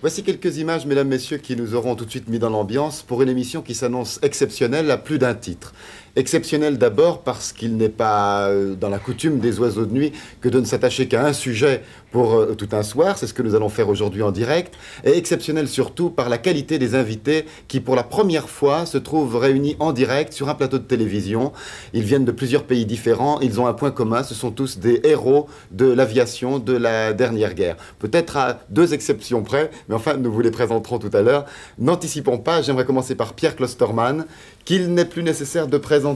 Voici quelques images, mesdames, messieurs, qui nous auront tout de suite mis dans l'ambiance pour une émission qui s'annonce exceptionnelle à plus d'un titre. Exceptionnel d'abord parce qu'il n'est pas dans la coutume des oiseaux de nuit que de ne s'attacher qu'à un sujet pour tout un soir. C'est ce que nous allons faire aujourd'hui en direct. Et exceptionnel surtout par la qualité des invités qui, pour la première fois, se trouvent réunis en direct sur un plateau de télévision. Ils viennent de plusieurs pays différents. Ils ont un point commun. Ce sont tous des héros de l'aviation de la dernière guerre. Peut-être à deux exceptions près, mais enfin, nous vous les présenterons tout à l'heure. N'anticipons pas. J'aimerais commencer par Pierre Klosterman, qu'il n'est plus nécessaire de présenter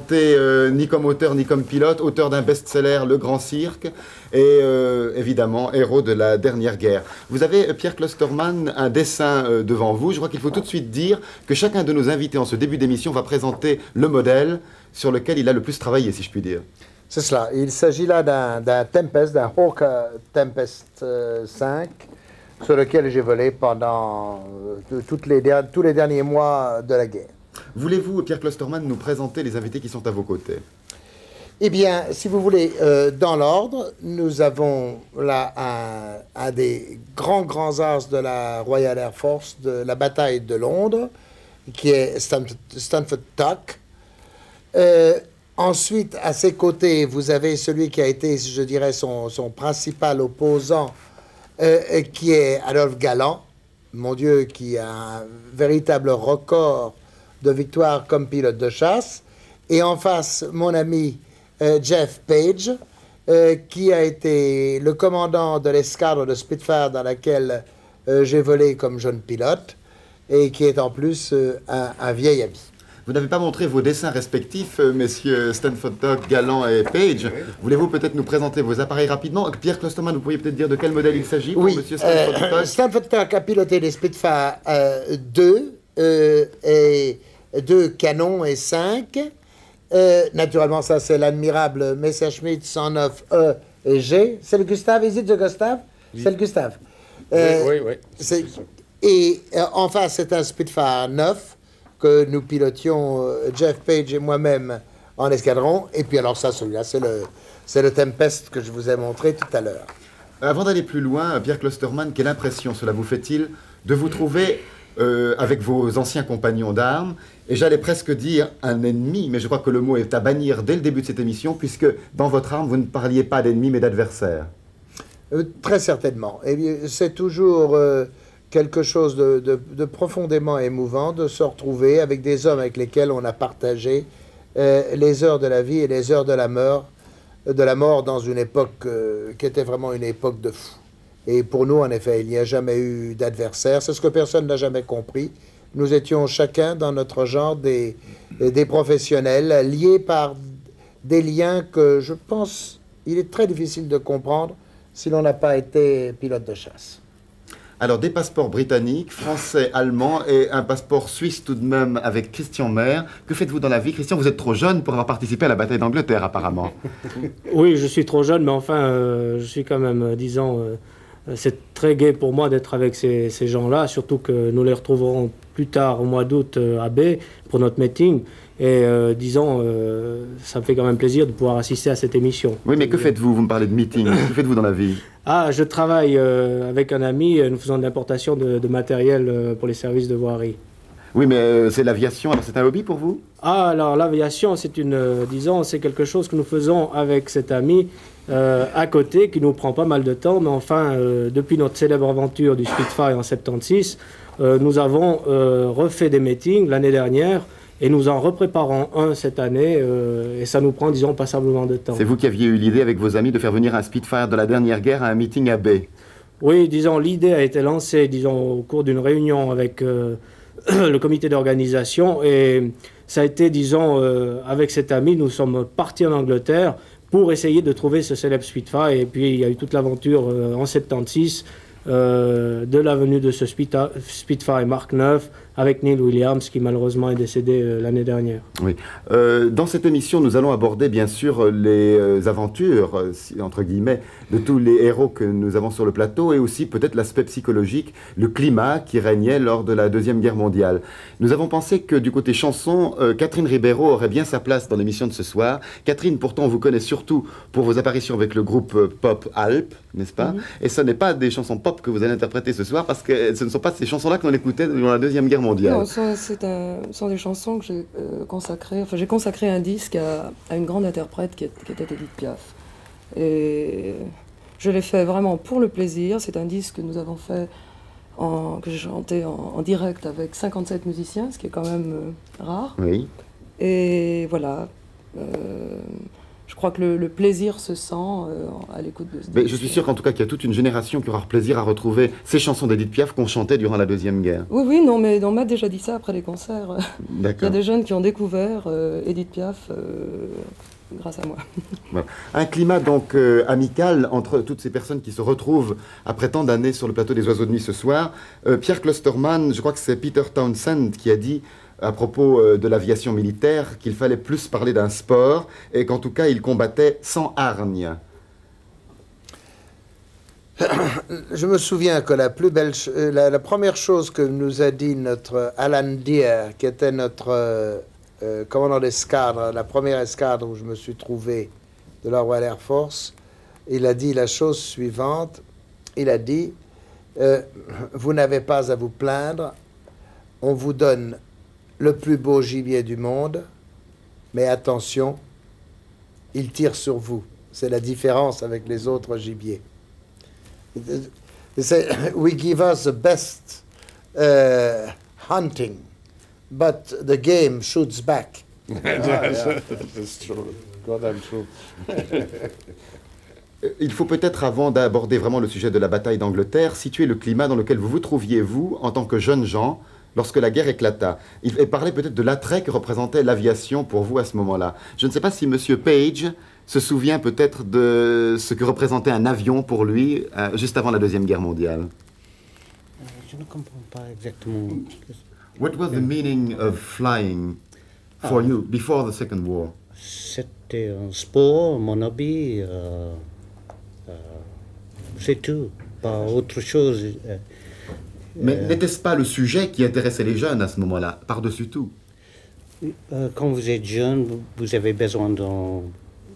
ni comme auteur ni comme pilote, auteur d'un best-seller, Le Grand Cirque, et évidemment héros de la dernière guerre. Vous avez, Pierre Klosterman, un dessin devant vous. Je crois qu'il faut tout de suite dire que chacun de nos invités en ce début d'émission va présenter le modèle sur lequel il a le plus travaillé, si je puis dire. C'est cela. Il s'agit là d'un Tempest, d'un Hawk Tempest 5, sur lequel j'ai volé pendant tous les derniers mois de la guerre. Voulez-vous, Pierre Klosterman, nous présenter les invités qui sont à vos côtés? Eh bien, si vous voulez, dans l'ordre, nous avons là un des grands as de la Royal Air Force de la bataille de Londres, qui est Stanford Tuck. Ensuite, à ses côtés, vous avez celui qui a été, je dirais, son principal opposant, qui est Adolphe Galland, mon Dieu, qui a un véritable record de victoire comme pilote de chasse. Et en face, mon ami Jeff Page, qui a été le commandant de l'escadre de Spitfire dans laquelle j'ai volé comme jeune pilote, et qui est en plus un vieil ami. Vous n'avez pas montré vos dessins respectifs, messieurs Stanford Tuck, Galland et Page. Oui. Voulez-vous peut-être nous présenter vos appareils rapidement? Pierre Klosterman, vous pourriez peut-être dire de quel modèle il s'agit pour monsieur Stanford Tuck? Stanford Tuck a piloté des Spitfire 2 et 2 canons et 5. Naturellement, ça c'est l'admirable Messerschmitt 109E et G. C'est le Gustave, is it the Gustave? Oui. C'est le Gustave. Oui. Et en face, c'est un Spitfire 9 que nous pilotions, Jeff Page et moi-même, en escadron. Et puis alors ça, celui-là, c'est le Tempest que je vous ai montré tout à l'heure. Avant d'aller plus loin, Pierre Klosterman, quelle impression cela vous fait-il de vous trouver avec vos anciens compagnons d'armes, et j'allais presque dire un ennemi, mais je crois que le mot est à bannir dès le début de cette émission, puisque dans votre arme, vous ne parliez pas d'ennemis, mais d'adversaires. Très certainement. Et c'est toujours quelque chose de profondément émouvant de se retrouver avec des hommes avec lesquels on a partagé les heures de la vie et les heures de la mort dans une époque qui était vraiment une époque de fou. Et pour nous, en effet, il n'y a jamais eu d'adversaire. C'est ce que personne n'a jamais compris. Nous étions chacun dans notre genre des professionnels, liés par des liens que je pense il est très difficile de comprendre si l'on n'a pas été pilote de chasse. Alors, des passeports britanniques, français, allemands et un passeport suisse tout de même avec Christian Maire. Que faites-vous dans la vie? Christian, vous êtes trop jeune pour avoir participé à la bataille d'Angleterre, apparemment. Oui, je suis trop jeune, mais enfin, je suis quand même, disons... c'est très gai pour moi d'être avec ces gens-là, surtout que nous les retrouverons plus tard au mois d'août à Bay pour notre meeting. Et disons, ça me fait quand même plaisir de pouvoir assister à cette émission. Oui, mais que faites-vous? Vous me parlez de meeting. Que faites-vous dans la vie? Ah, je travaille avec un ami, nous faisons de l'importation de matériel pour les services de voirie. Oui, mais c'est l'aviation, alors c'est un hobby pour vous? Ah, alors l'aviation, c'est disons, c'est quelque chose que nous faisons avec cet ami à côté, qui nous prend pas mal de temps, mais enfin, depuis notre célèbre aventure du Spitfire en 76, nous avons refait des meetings l'année dernière, et nous en repréparons un cette année, et ça nous prend, disons, passablement de temps. C'est vous qui aviez eu l'idée avec vos amis de faire venir un Spitfire de la dernière guerre à un meeting à Bay? Oui, disons, l'idée a été lancée, disons, au cours d'une réunion avec le comité d'organisation, et ça a été, disons, avec cet ami, nous sommes partis en Angleterre pour essayer de trouver ce célèbre Spitfire, et puis il y a eu toute l'aventure en 76 de la venue de ce Spitfire Mark 9 avec Neil Williams, qui malheureusement est décédé l'année dernière. Oui. Dans cette émission, nous allons aborder bien sûr les aventures, entre guillemets, de tous les héros que nous avons sur le plateau et aussi peut-être l'aspect psychologique, le climat qui régnait lors de la Deuxième Guerre mondiale. Nous avons pensé que du côté chanson, Catherine Ribeiro aurait bien sa place dans l'émission de ce soir. Catherine, pourtant, on vous connaît surtout pour vos apparitions avec le groupe pop Alp, n'est-ce pas? Et ce n'est pas des chansons pop que vous allez interpréter ce soir parce que ce ne sont pas ces chansons-là qu'on écoutait durant la Deuxième Guerre mondiale. Non, ce sont des chansons que j'ai consacrées. Enfin, j'ai consacré un disque à une grande interprète qui était Edith Piaf. Et je l'ai fait vraiment pour le plaisir. C'est un disque que nous avons fait, que j'ai chanté en direct avec 57 musiciens, ce qui est quand même rare. Oui. Et voilà. Je crois que le plaisir se sent à l'écoute de ce disque. Mais je suis sûr qu'en tout cas qu'il y a toute une génération qui aura plaisir à retrouver ces chansons d'Edith Piaf qu'on chantait durant la Deuxième Guerre. Oui, oui, non, mais on m'a déjà dit ça après les concerts. Il y a D'accord. des jeunes qui ont découvert Edith Piaf grâce à moi. Voilà. Un climat donc amical entre toutes ces personnes qui se retrouvent après tant d'années sur le plateau des Oiseaux de Nuit ce soir. Pierre Klosterman, je crois que c'est Peter Townsend qui a dit à propos de l'aviation militaire qu'il fallait plus parler d'un sport et qu'en tout cas il combattait sans hargne. Je me souviens que la plus belle, la première chose que nous a dit notre Alan Deere, qui était notre commandant d'escadre, la première escadre où je me suis trouvé de la Royal Air Force, il a dit la chose suivante. Il a dit vous n'avez pas à vous plaindre, on vous donne le plus beau gibier du monde, mais attention, il tire sur vous. C'est la différence avec les autres gibiers. We give us the best hunting, but the game shoots back. That's true. Goddamn true. Il faut peut-être, avant d'aborder vraiment le sujet de la bataille d'Angleterre, situer le climat dans lequel vous vous trouviez, vous, en tant que jeunes gens, lorsque la guerre éclata. Et parler peut-être de l'attrait que représentait l'aviation pour vous à ce moment-là. Je ne sais pas si M. Page se souvient peut-être de ce que représentait un avion pour lui juste avant la Deuxième Guerre mondiale. Je ne comprends pas exactement. What was the meaning of flying for you before the Second War? C'était un sport, mon hobby, c'est tout, pas autre chose. Mais n'était-ce pas le sujet qui intéressait les jeunes à ce moment-là, par-dessus tout? Quand vous êtes jeune, vous avez besoin d'une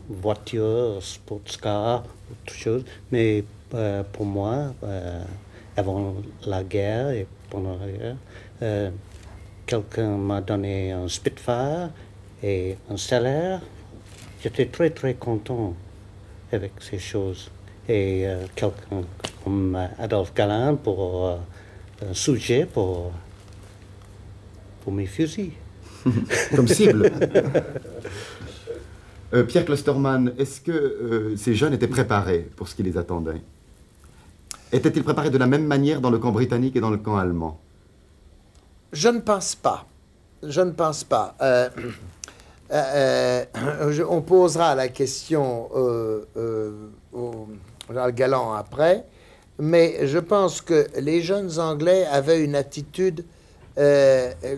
voiture, sports car, autre chose. Mais pour moi, avant la guerre et pendant la guerre, quelqu'un m'a donné un Spitfire et un salaire. J'étais très très content avec ces choses. Et quelqu'un comme Adolphe Galland pour un sujet pour mes fusils. Comme cible. Pierre Klosterman, est-ce que ces jeunes étaient préparés pour ce qui les attendait? Étaient-ils préparés de la même manière dans le camp britannique et dans le camp allemand? Je ne pense pas. Je ne pense pas. On posera la question au général Galland après, mais je pense que les jeunes Anglais avaient une attitude,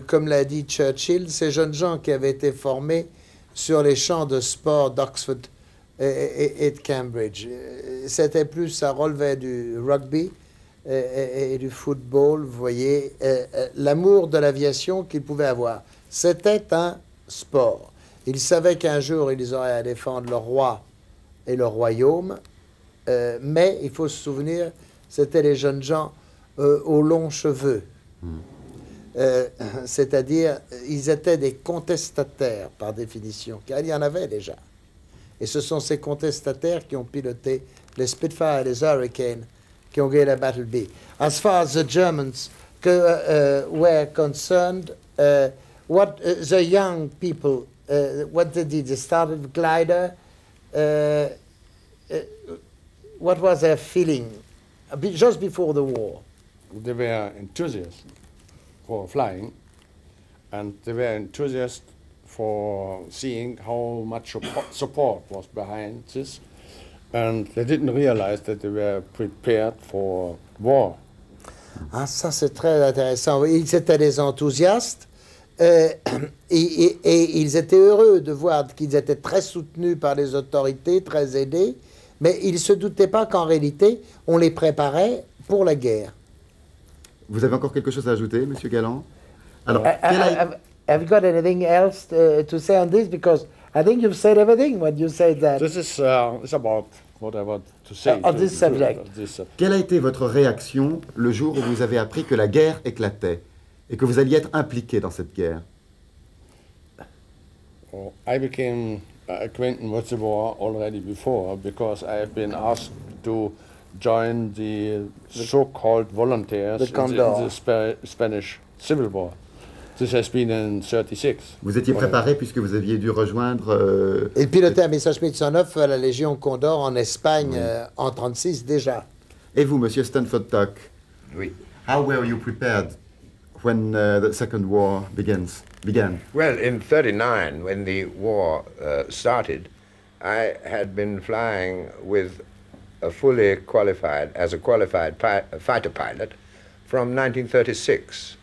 comme l'a dit Churchill, ces jeunes gens qui avaient été formés sur les champs de sport d'Oxford et de Cambridge. C'était plus, ça relevait du rugby et du football, vous voyez, l'amour de l'aviation qu'ils pouvaient avoir. C'était un sport. Ils savaient qu'un jour, ils auraient à défendre le roi et le royaume, mais il faut se souvenir, c'était les jeunes gens aux longs cheveux. C'est-à-dire, ils étaient des contestataires, par définition, car il y en avait déjà. Et ce sont ces contestataires qui ont piloté les Spitfire et les Hurricane, qui ont gagné la Battle B. As far as the Germans were concerned, what the young people, what they did, they started with glider. What was their feeling just before the war? They were enthusiasts for flying, and they were enthusiasts for seeing how much support was behind this, and they didn't realize that they were prepared for war. Ah, ça c'est très intéressant. Ils étaient des enthousiastes et ils étaient heureux de voir qu'ils étaient très soutenus par les autorités, très aidés, mais ils ne se doutaient pas qu'en réalité, on les préparait pour la guerre. Vous avez encore quelque chose à ajouter, Monsieur Galland? Alors, Have you got anything else to say on this? Because I think you've said everything when you said that. This is it's about what I want to say. On this subject. quelle a été votre réaction le jour où vous avez appris que la guerre éclatait et que vous alliez être impliqué dans cette guerre? Oh, I became acquainted with the war already before because I have been asked to join the so-called volunteers in the Spanish Civil War. This has been in 36. Vous étiez préparé puisque vous aviez dû rejoindre... Il pilotait un Messerschmitt 109 à la Légion Condor en Espagne en 36 déjà. Et vous, Monsieur Stanford Tuck? Oui. How were you prepared when the Second War began? Well, in 39, when the war started, I had been flying with a fully qualified, as a qualified fighter pilot from 1936.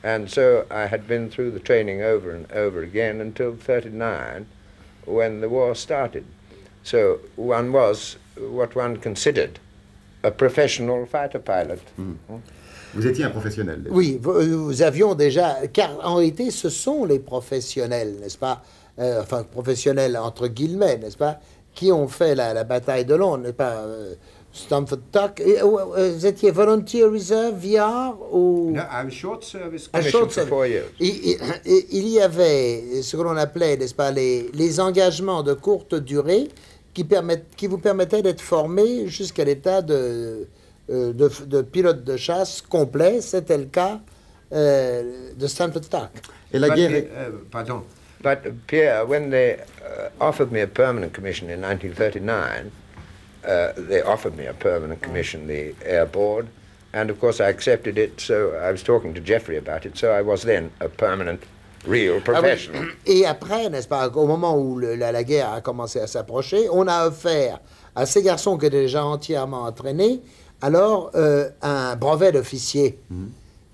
And so I had been through the training over and over again until 39, when the war started. So one was what one considered a professional fighter pilot. Vous étiez un professionnel. Déjà. Oui, nous avions déjà, car en réalité, ce sont les professionnels, n'est-ce pas, enfin professionnels entre guillemets, n'est-ce pas, qui ont fait la bataille de Londres, n'est-ce pas, Stanford Tuck. Vous étiez volunteer reserve, VR ou... No, I was short service Un commission short for 4 years. Il y avait ce que l'on appelait, n'est-ce pas, les engagements de courte durée qui vous permettaient d'être formé jusqu'à l'état de pilote de chasse complet. C'était le cas de Stanford Tuck. Et la guerre... Pardon. But Pierre, when they offered me a permanent commission in 1939, they offered me a permanent commission, the Air Board, and of course I accepted it, so I was talking to Jeffrey about it, so I was then a permanent, real professional. Et après, n'est-ce pas, au moment où la guerre a commencé à s'approcher, on a offert à ces garçons qui étaient déjà entièrement entraînés, alors un brevet d'officier,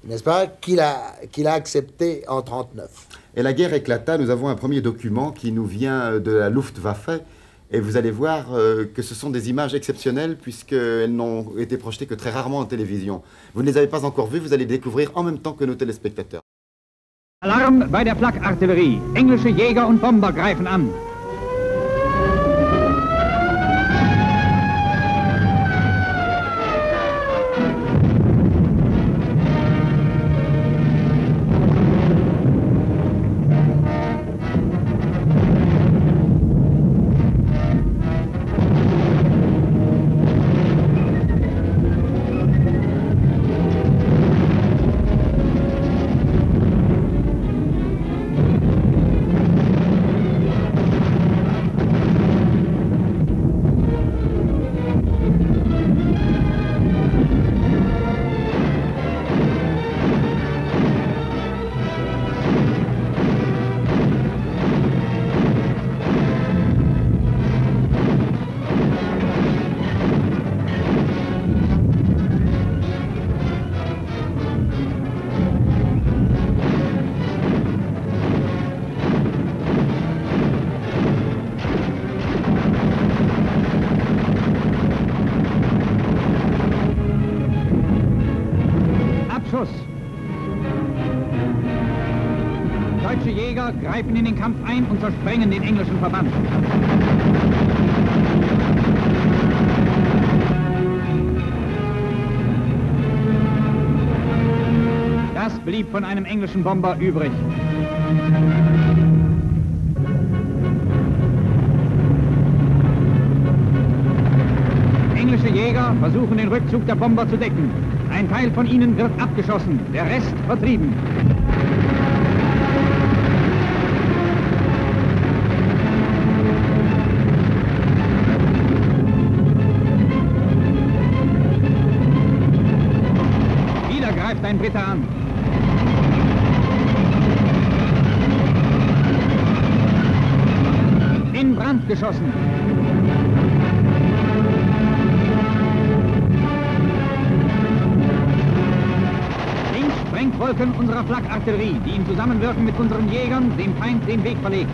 n'est-ce pas, qu'il a accepté en 1939. Et la guerre éclata, nous avons un premier document qui nous vient de la Luftwaffe, et vous allez voir que ce sont des images exceptionnelles puisqu'elles n'ont été projetées que très rarement en télévision. Vous ne les avez pas encore vues, vous allez découvrir en même temps que nos téléspectateurs. Alarm bei der Flak-Artillerie. Englische Jäger und Bomber greifen an. Deutsche Jäger greifen in den Kampf ein und zersprengen den englischen Verband. Das blieb von einem englischen Bomber übrig. Englische Jäger versuchen den Rückzug der Bomber zu decken. Ein Teil von ihnen wird abgeschossen, der Rest vertrieben. Wieder greift ein Brite an. In Brand geschossen. Wirken unserer Flakartillerie, die im Zusammenwirken mit unseren Jägern dem Feind den Weg verlegt.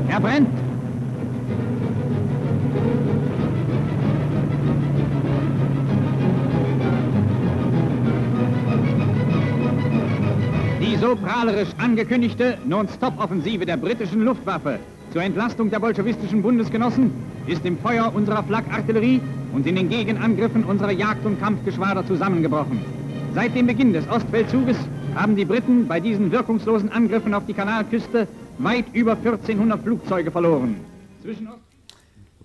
Er brennt! Die so prahlerisch angekündigte Non-Stop-Offensive der britischen Luftwaffe zur Entlastung der bolschewistischen Bundesgenossen ist im Feuer unserer Flakartillerie und in den Gegenangriffen unserer Jagd- und Kampfgeschwader zusammengebrochen. Seit dem Beginn des Ostfeldzuges haben die Briten bei diesen wirkungslosen Angriffen auf die Kanalküste weit über 1400 Flugzeuge verloren.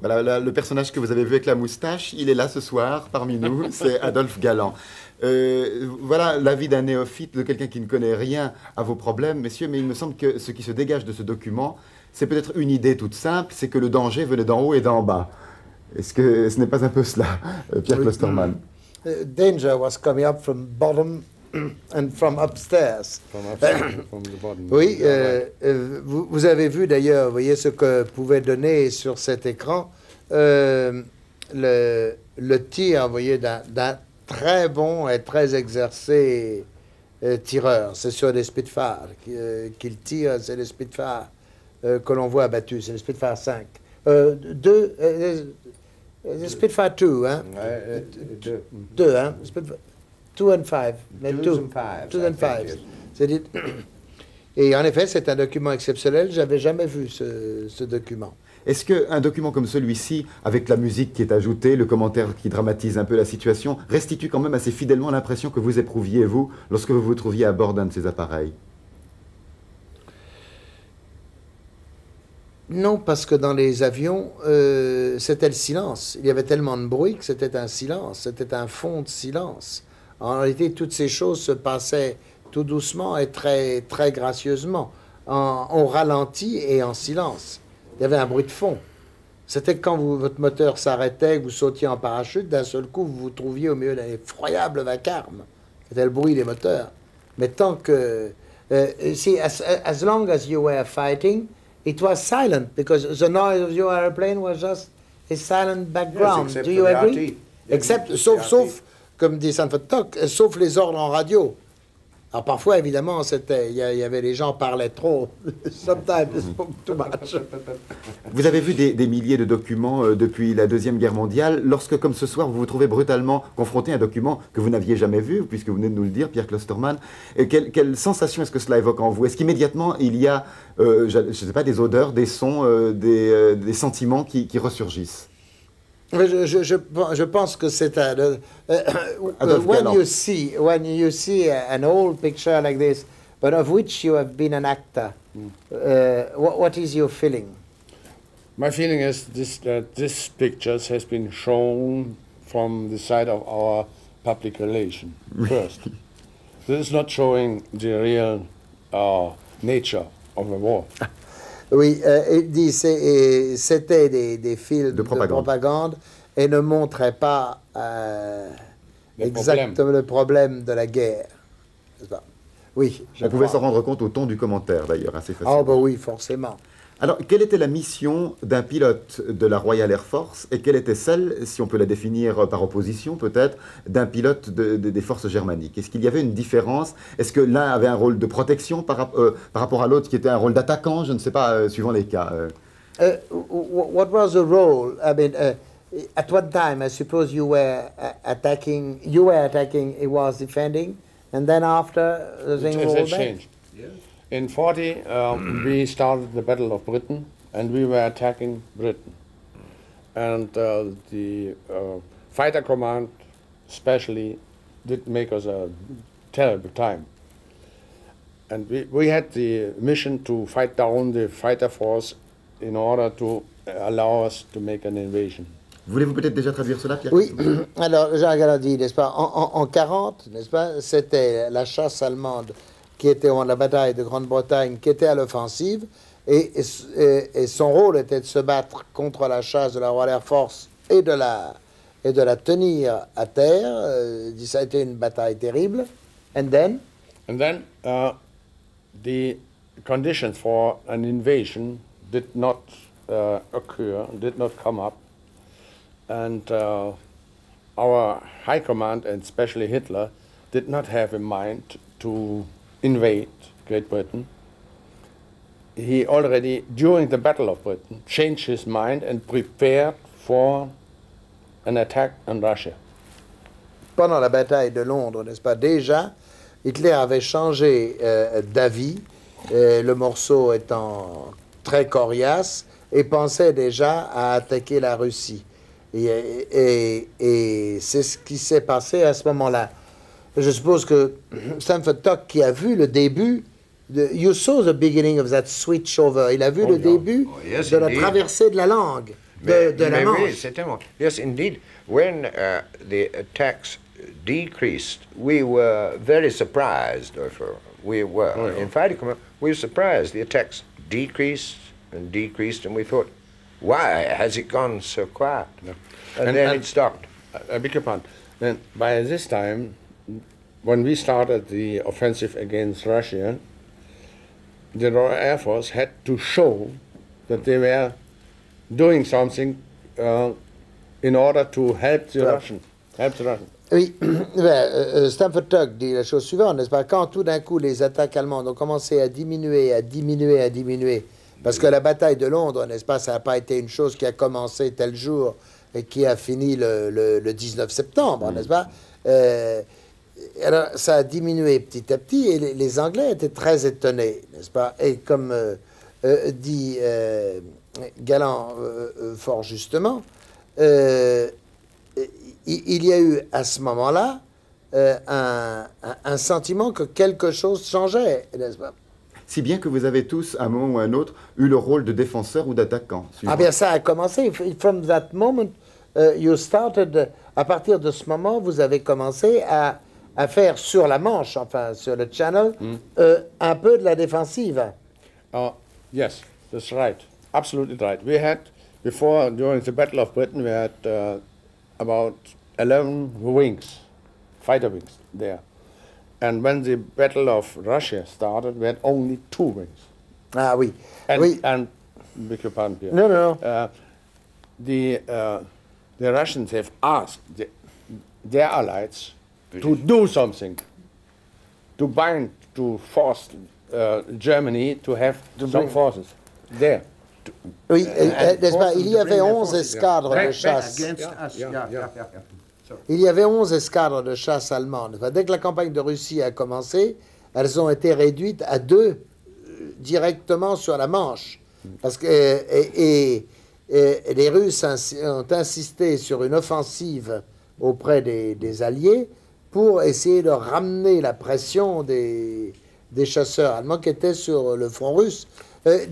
Voilà, le personnage que vous avez vu avec la moustache, il est là ce soir parmi nous, c'est Adolphe Galland. Voilà l'avis d'un néophyte, de quelqu'un qui ne connaît rien à vos problèmes, messieurs, mais il me semble que ce qui se dégage de ce document, c'est peut-être une idée toute simple, c'est que le danger venait d'en haut et d'en bas. Est-ce que ce n'est pas un peu cela, Pierre Klosterman? Danger was coming up from bottom and from upstairs. From the bottom. Oui, vous avez vu d'ailleurs, vous voyez ce que pouvait donner sur cet écran le tir, vous voyez, d'un très bon et très exercé tireur. C'est sur des Spitfire qu'il tire, c'est les Spitfire que l'on voit abattus, c'est les Spitfire 5. Les Spitfire 2, hein? Deux, hein? Spitfire 2 and 5. Two and five. Et en effet, c'est un document exceptionnel. J'avais jamais vu ce document. Est-ce qu'un document comme celui-ci, avec la musique qui est ajoutée, le commentaire qui dramatise un peu la situation, restitue quand même assez fidèlement l'impression que vous éprouviez, vous, lorsque vous vous trouviez à bord d'un de ces appareils? Non, parce que dans les avions, c'était le silence. Il y avait tellement de bruit que c'était un silence, c'était un fond de silence. En réalité, toutes ces choses se passaient tout doucement et très, très gracieusement, en ralenti et en silence. Il y avait un bruit de fond. C'était quand votre moteur s'arrêtait, que vous sautiez en parachute, d'un seul coup, vous vous trouviez au milieu d'un effroyable vacarme. C'était le bruit des moteurs. Mais tant que... see, as long as you were fighting, it was silent, because the noise of your airplane was just a silent background. Yes, Do you agree? Except, sauf, comme dit Sanford Tock, sauf les ordres en radio. Alors parfois, évidemment, il y avait les gens parlaient trop. Sometimes they spoke too much. Vous avez vu des milliers de documents depuis la Deuxième Guerre mondiale. Lorsque, comme ce soir, vous vous trouvez brutalement confronté à un document que vous n'aviez jamais vu, puisque vous venez de nous le dire, Pierre Klosterman, quelle sensation est-ce que cela évoque en vous? Est-ce qu'immédiatement, il y a, je ne sais pas, des odeurs, des sons, des sentiments qui ressurgissent? Je pense que c'est when you see an old picture like this, but of which you have been an actor, what is your feeling? My feeling is that this picture has been shown from the side of our public relation first. This is not showing the real nature of the war. Oui, il dit c'était des films de propagande et ne montraient pas exactement le problème de la guerre. Oui. On pouvait s'en rendre compte au ton du commentaire, d'ailleurs, assez facilement. Ah, bah oui, forcément. Alors, quelle était la mission d'un pilote de la Royal Air Force et quelle était celle, si on peut la définir par opposition peut-être, d'un pilote des forces germaniques? Est-ce qu'il y avait une différence? Est-ce que l'un avait un rôle de protection par rapport à l'autre qui était un rôle d'attaquant? Je ne sais pas, suivant les cas. What was the role? I mean, at what time? I suppose you were attacking, he was defending, and then after the thing It changed. Yeah. In 40, we started the Battle of Britain, and we were attacking Britain. And the fighter command, especially, did make us a terrible time. And we had the mission to fight down the fighter force in order to allow us to make an invasion. Voulez-vous peut-être déjà traduire cela, Pierre? Oui, alors Jacques Galland dit, n'est-ce pas, en 40, n'est-ce pas, c'était la chasse allemande qui était en la bataille de Grande-Bretagne, qui était à l'offensive, et son rôle était de se battre contre la chasse de la Royal Air Force et de et de la tenir à terre. Il dit ça a été une bataille terrible. And then the conditions for an invasion did not occur, did not come up, and our high command, and especially Hitler, did not have in mind to invade Great Britain. He already, during the Battle of Britain, changed his mind and prepared for an attack on Russia. Pendant la bataille de Londres, n'est-ce pas, déjà, Hitler avait changé d'avis, le morceau étant très coriace, et pensait déjà à attaquer la Russie. Et c'est ce qui s'est passé à ce moment-là. Je suppose que Stamford Tuck, qui a vu le début, you saw the beginning of that switch over. Il a vu le début de la traversée de la langue, de la Manche. Oui, certainement. Yes, indeed. When the attacks decreased, we were very surprised. We were, in fighting command, we were surprised. The attacks decreased, and we thought, why has it gone so quiet? No. And then it stopped. I beg your pardon. Then by this time, when we started the offensive against Russia, the Royal Air Force had to show that they were doing something in order to help the Russians. Oui, Stamford Tuck dit la chose suivante, n'est-ce pas? Quand tout d'un coup les attaques allemandes ont commencé à diminuer, parce que la bataille de Londres, n'est-ce pas, ça n'a pas été une chose qui a commencé tel jour et qui a fini le 19 septembre, n'est-ce pas? Alors, ça a diminué petit à petit et les Anglais étaient très étonnés, n'est-ce pas? Et comme dit Galland fort justement, il y a eu à ce moment-là un sentiment que quelque chose changeait, n'est-ce pas? Si bien que vous avez tous, à un moment ou à un autre, eu le rôle de défenseur ou d'attaquant. Ah bien, ça a commencé. From that moment, you started. À partir de ce moment, vous avez commencé à faire sur la Manche, enfin sur le Channel, un peu de la défensive. Yes, that's right. Absolutely right. We had, before, during the Battle of Britain, we had about 11 wings, fighter wings there. And when the Battle of Russia started, we had only 2 wings. Ah oui. And beg your pardon, Pierre. No. The Russians have asked their allies to do something, to bind, to force Germany to have some forces there. Oui, n'est-ce pas? Il y avait 11 escadres de chasse. Il y avait 11 escadres de chasse allemandes. Enfin, dès que la campagne de Russie a commencé, elles ont été réduites à 2 directement sur la Manche. Parce que, et les Russes ont insisté sur une offensive auprès des Alliés pour essayer de ramener la pression des chasseurs allemands qui étaient sur le front russe.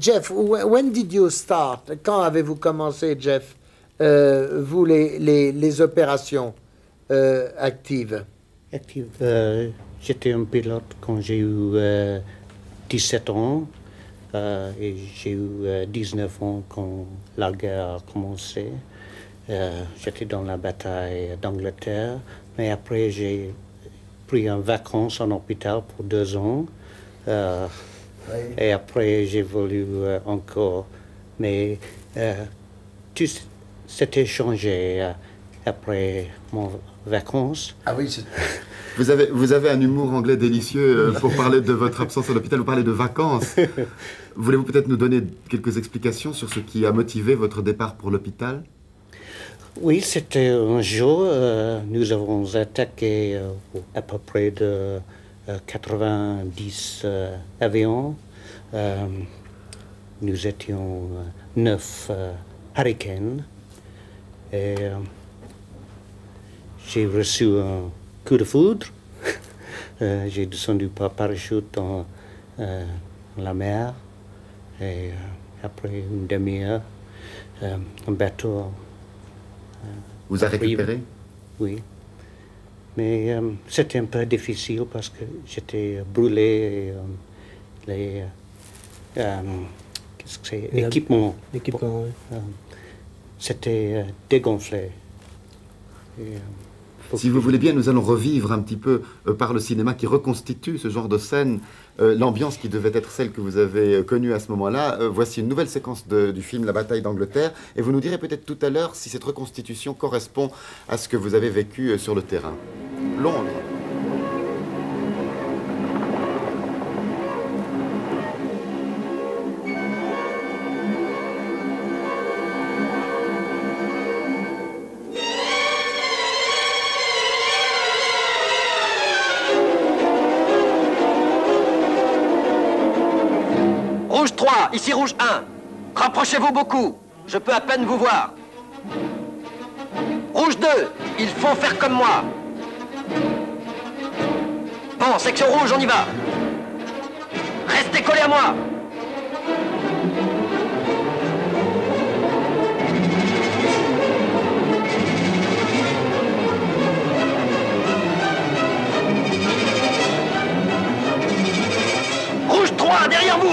Jeff, when did you start? Quand avez-vous commencé, Jeff, vous, les opérations actives? J'étais un pilote quand j'ai eu 17 ans et j'ai eu 19 ans quand la guerre a commencé. J'étais dans la bataille d'Angleterre, mais après j'ai pris en vacances en hôpital pour 2 ans. Et après j'ai voulu encore. Mais tout s'était changé après mon vacances. Ah oui, vous avez un humour anglais délicieux pour parler de votre absence à l'hôpital. Vous parlez de vacances. Voulez-vous peut-être nous donner quelques explications sur ce qui a motivé votre départ pour l'hôpital? Oui, c'était un jour, nous avons attaqué à peu près de 90 avions. Nous étions 9 Hurricanes. Et j'ai reçu un coup de foudre. J'ai descendu par parachute dans la mer. Et après une demi-heure, un bateau vous a récupéré? Oui. Mais c'était un peu difficile parce que j'étais brûlé et les qu'est-ce que c'est? Équipement. L'équipement, oui. C'était dégonflé. Si vous voulez bien, nous allons revivre un petit peu par le cinéma qui reconstitue ce genre de scène, l'ambiance qui devait être celle que vous avez connue à ce moment-là. Voici une nouvelle séquence du film La bataille d'Angleterre, et vous nous direz peut-être tout à l'heure si cette reconstitution correspond à ce que vous avez vécu sur le terrain. Londres. Ici rouge 1. Rapprochez-vous beaucoup. Je peux à peine vous voir. Rouge 2. Il faut faire comme moi. Bon, section rouge, on y va. Restez collés à moi. Rouge 3, derrière vous.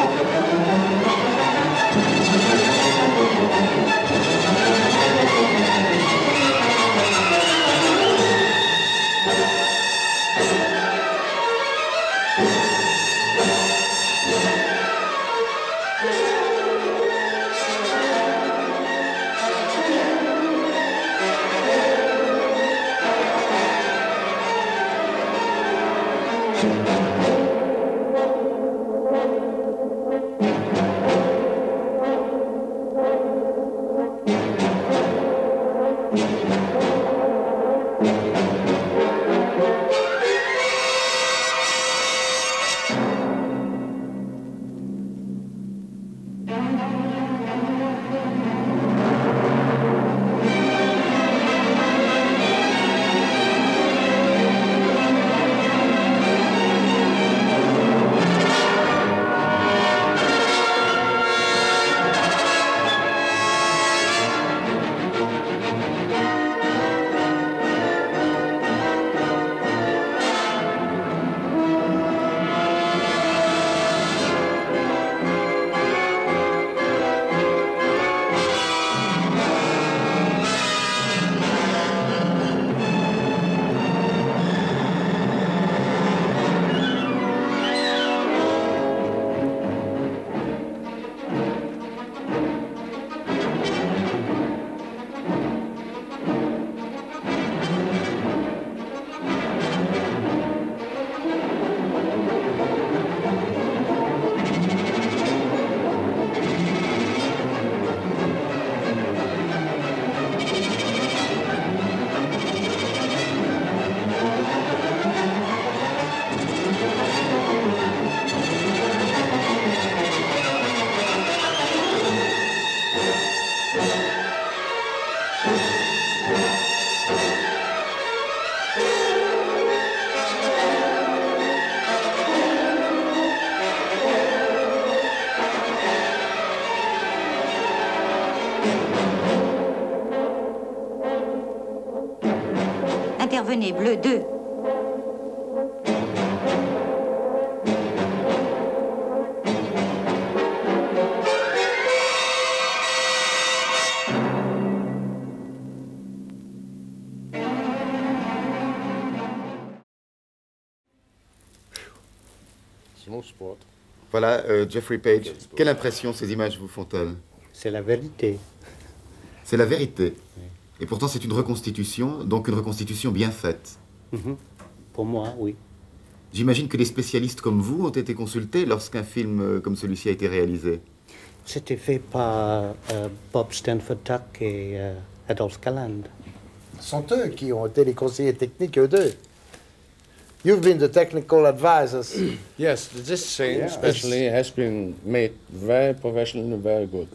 Intervenez, bleu 2. Voilà, Jeffrey Page, quelle impression ces images vous font-elles? C'est la vérité. C'est la vérité. Oui. Et pourtant, c'est une reconstitution, donc une reconstitution bien faite. Pour moi, oui. J'imagine que des spécialistes comme vous ont été consultés lorsqu'un film comme celui-ci a été réalisé. C'était fait par Bob Stanford Tuck et Adolphe Galland. Ce sont eux qui ont été les conseillers techniques, eux deux. You've been the technical advisors. Yes, this scene especially has been made very professional and very good.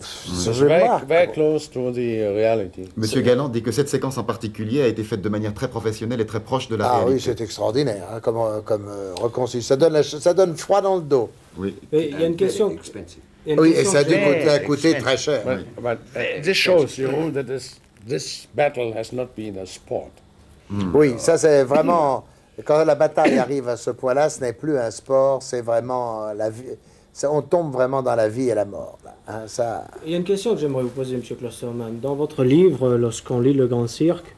Very close to the reality. Monsieur Galland dit que cette séquence en particulier a été faite de manière très professionnelle et très proche de la réalité. Ah oui, c'est extraordinaire, hein, comme reconstitution. Ça donne froid dans le dos. Oui. Il y a une question. Oui, et ça a coûté très cher. But this shows you that this battle has not been a sport. Oui, ça c'est vraiment... Quand la bataille arrive à ce point-là, ce n'est plus un sport, c'est vraiment la vie. On tombe vraiment dans la vie et la mort. Là, hein, ça... Il y a une question que j'aimerais vous poser, M. Klosterman. Dans votre livre, lorsqu'on lit Le Grand Cirque,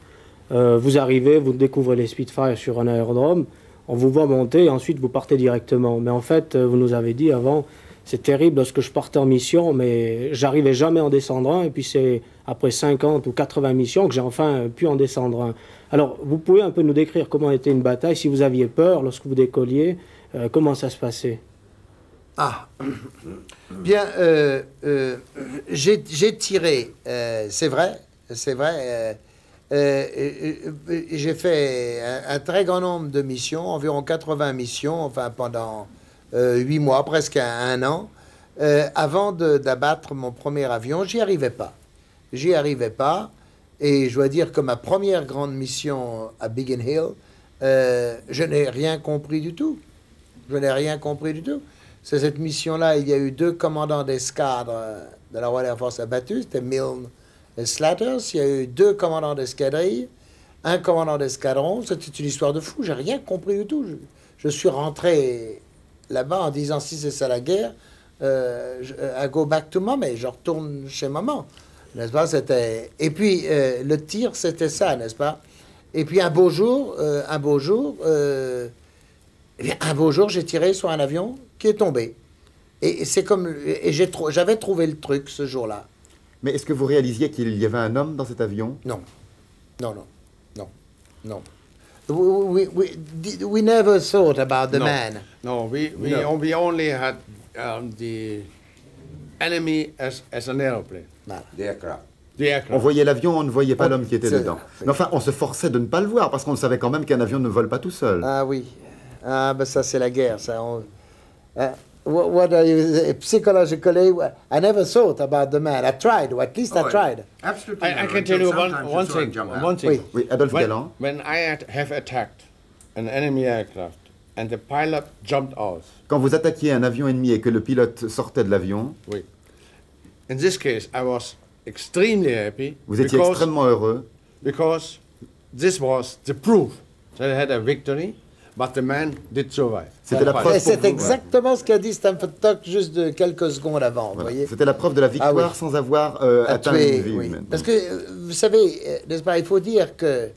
Vous arrivez, vous découvrez les Spitfire sur un aérodrome, on vous voit monter et ensuite vous partez directement. Mais en fait, vous nous avez dit avant, c'est terrible lorsque je partais en mission, mais j'arrivais jamais à en descendre un. Et puis c'est après 50 ou 80 missions que j'ai enfin pu en descendre un. Alors, vous pouvez un peu nous décrire comment était une bataille, si vous aviez peur lorsque vous décolliez, comment ça se passait? Ah, bien, j'ai tiré, c'est vrai, j'ai fait un très grand nombre de missions, environ 80 missions, enfin pendant 8 mois, presque un an, avant d'abattre mon premier avion. J'y arrivais pas, et je dois dire que ma première grande mission à Biggin Hill, je n'ai rien compris du tout, C'est cette mission-là, il y a eu 2 commandants d'escadre de la Royal Air Force abattus, c'était Milne et Slatters. Il y a eu 2 commandants d'escadrille, un commandant d'escadron. C'était une histoire de fou, j'ai rien compris du tout. Je suis rentré là-bas en disant, si c'est ça la guerre, I go back to mommy, je retourne chez maman, n'est-ce pas? Et puis le tir, c'était ça, n'est-ce pas? Et puis un beau jour, j'ai tiré sur un avion qui est tombé. Et c'est comme... j'avais trouvé le truc ce jour-là. Mais est-ce que vous réalisiez qu'il y avait un homme dans cet avion? Non. We never thought about the man. No, we only had the enemy as an airplane. The aircraft. On voyait l'avion, on ne voyait pas l'homme qui était dedans. Mais enfin, on se forçait de ne pas le voir, parce qu'on savait quand même qu'un avion ne vole pas tout seul. Ah oui. Ah, ben ça, c'est la guerre, ça. What are you, psychologically, I never thought about the man. I tried, or at least I tried. Absolutely. I can tell you one thing. Oui. Adolphe Galland. When I have attacked an enemy aircraft and the pilot jumped out. Quand vous attaquiez un avion ennemi et que le pilote sortait de l'avion, Oui. In this case, I was extremely happy. Vous étiez extrêmement heureux. Because this was the proof that I had a victory, but the man did survive. C'était la preuve. C'est exactement ce qu'a dit Stanford Tuck juste de quelques secondes avant. Voilà. C'était la preuve de la victoire sans avoir atteint une vie. Oui. Parce que, vous savez, n'est-ce pas, il faut dire que,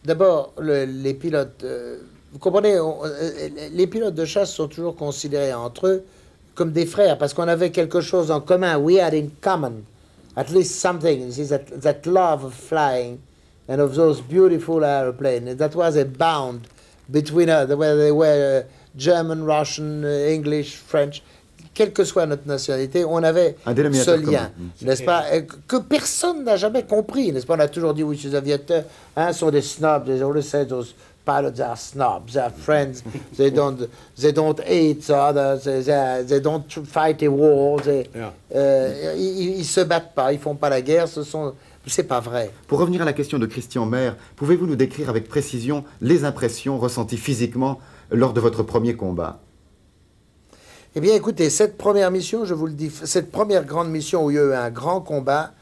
d'abord, les pilotes, vous comprenez, les pilotes de chasse sont toujours considérés entre eux comme des frères, parce qu'on avait quelque chose en commun. We had in common at least something, that love of flying and of those beautiful airplanes. That was a bond between us, whether they were German, Russian, English, French, quelle que soit notre nationalité, on avait ce lien, n'est-ce pas, que personne n'a jamais compris, n'est-ce pas? On a toujours dit, oui, ces aviateurs sont des snobs, they always say those pilots are snobs, they are friends, they don't hate others, they don't fight a war, ils se battent pas, ils font pas la guerre, c'est pas vrai. Pour revenir à la question de Christian Maire, pouvez-vous nous décrire avec précision les impressions ressenties physiquement lors de votre premier combat? Eh bien, écoutez, cette première mission, je vous le dis, cette première grande mission où il y a eu un grand combat,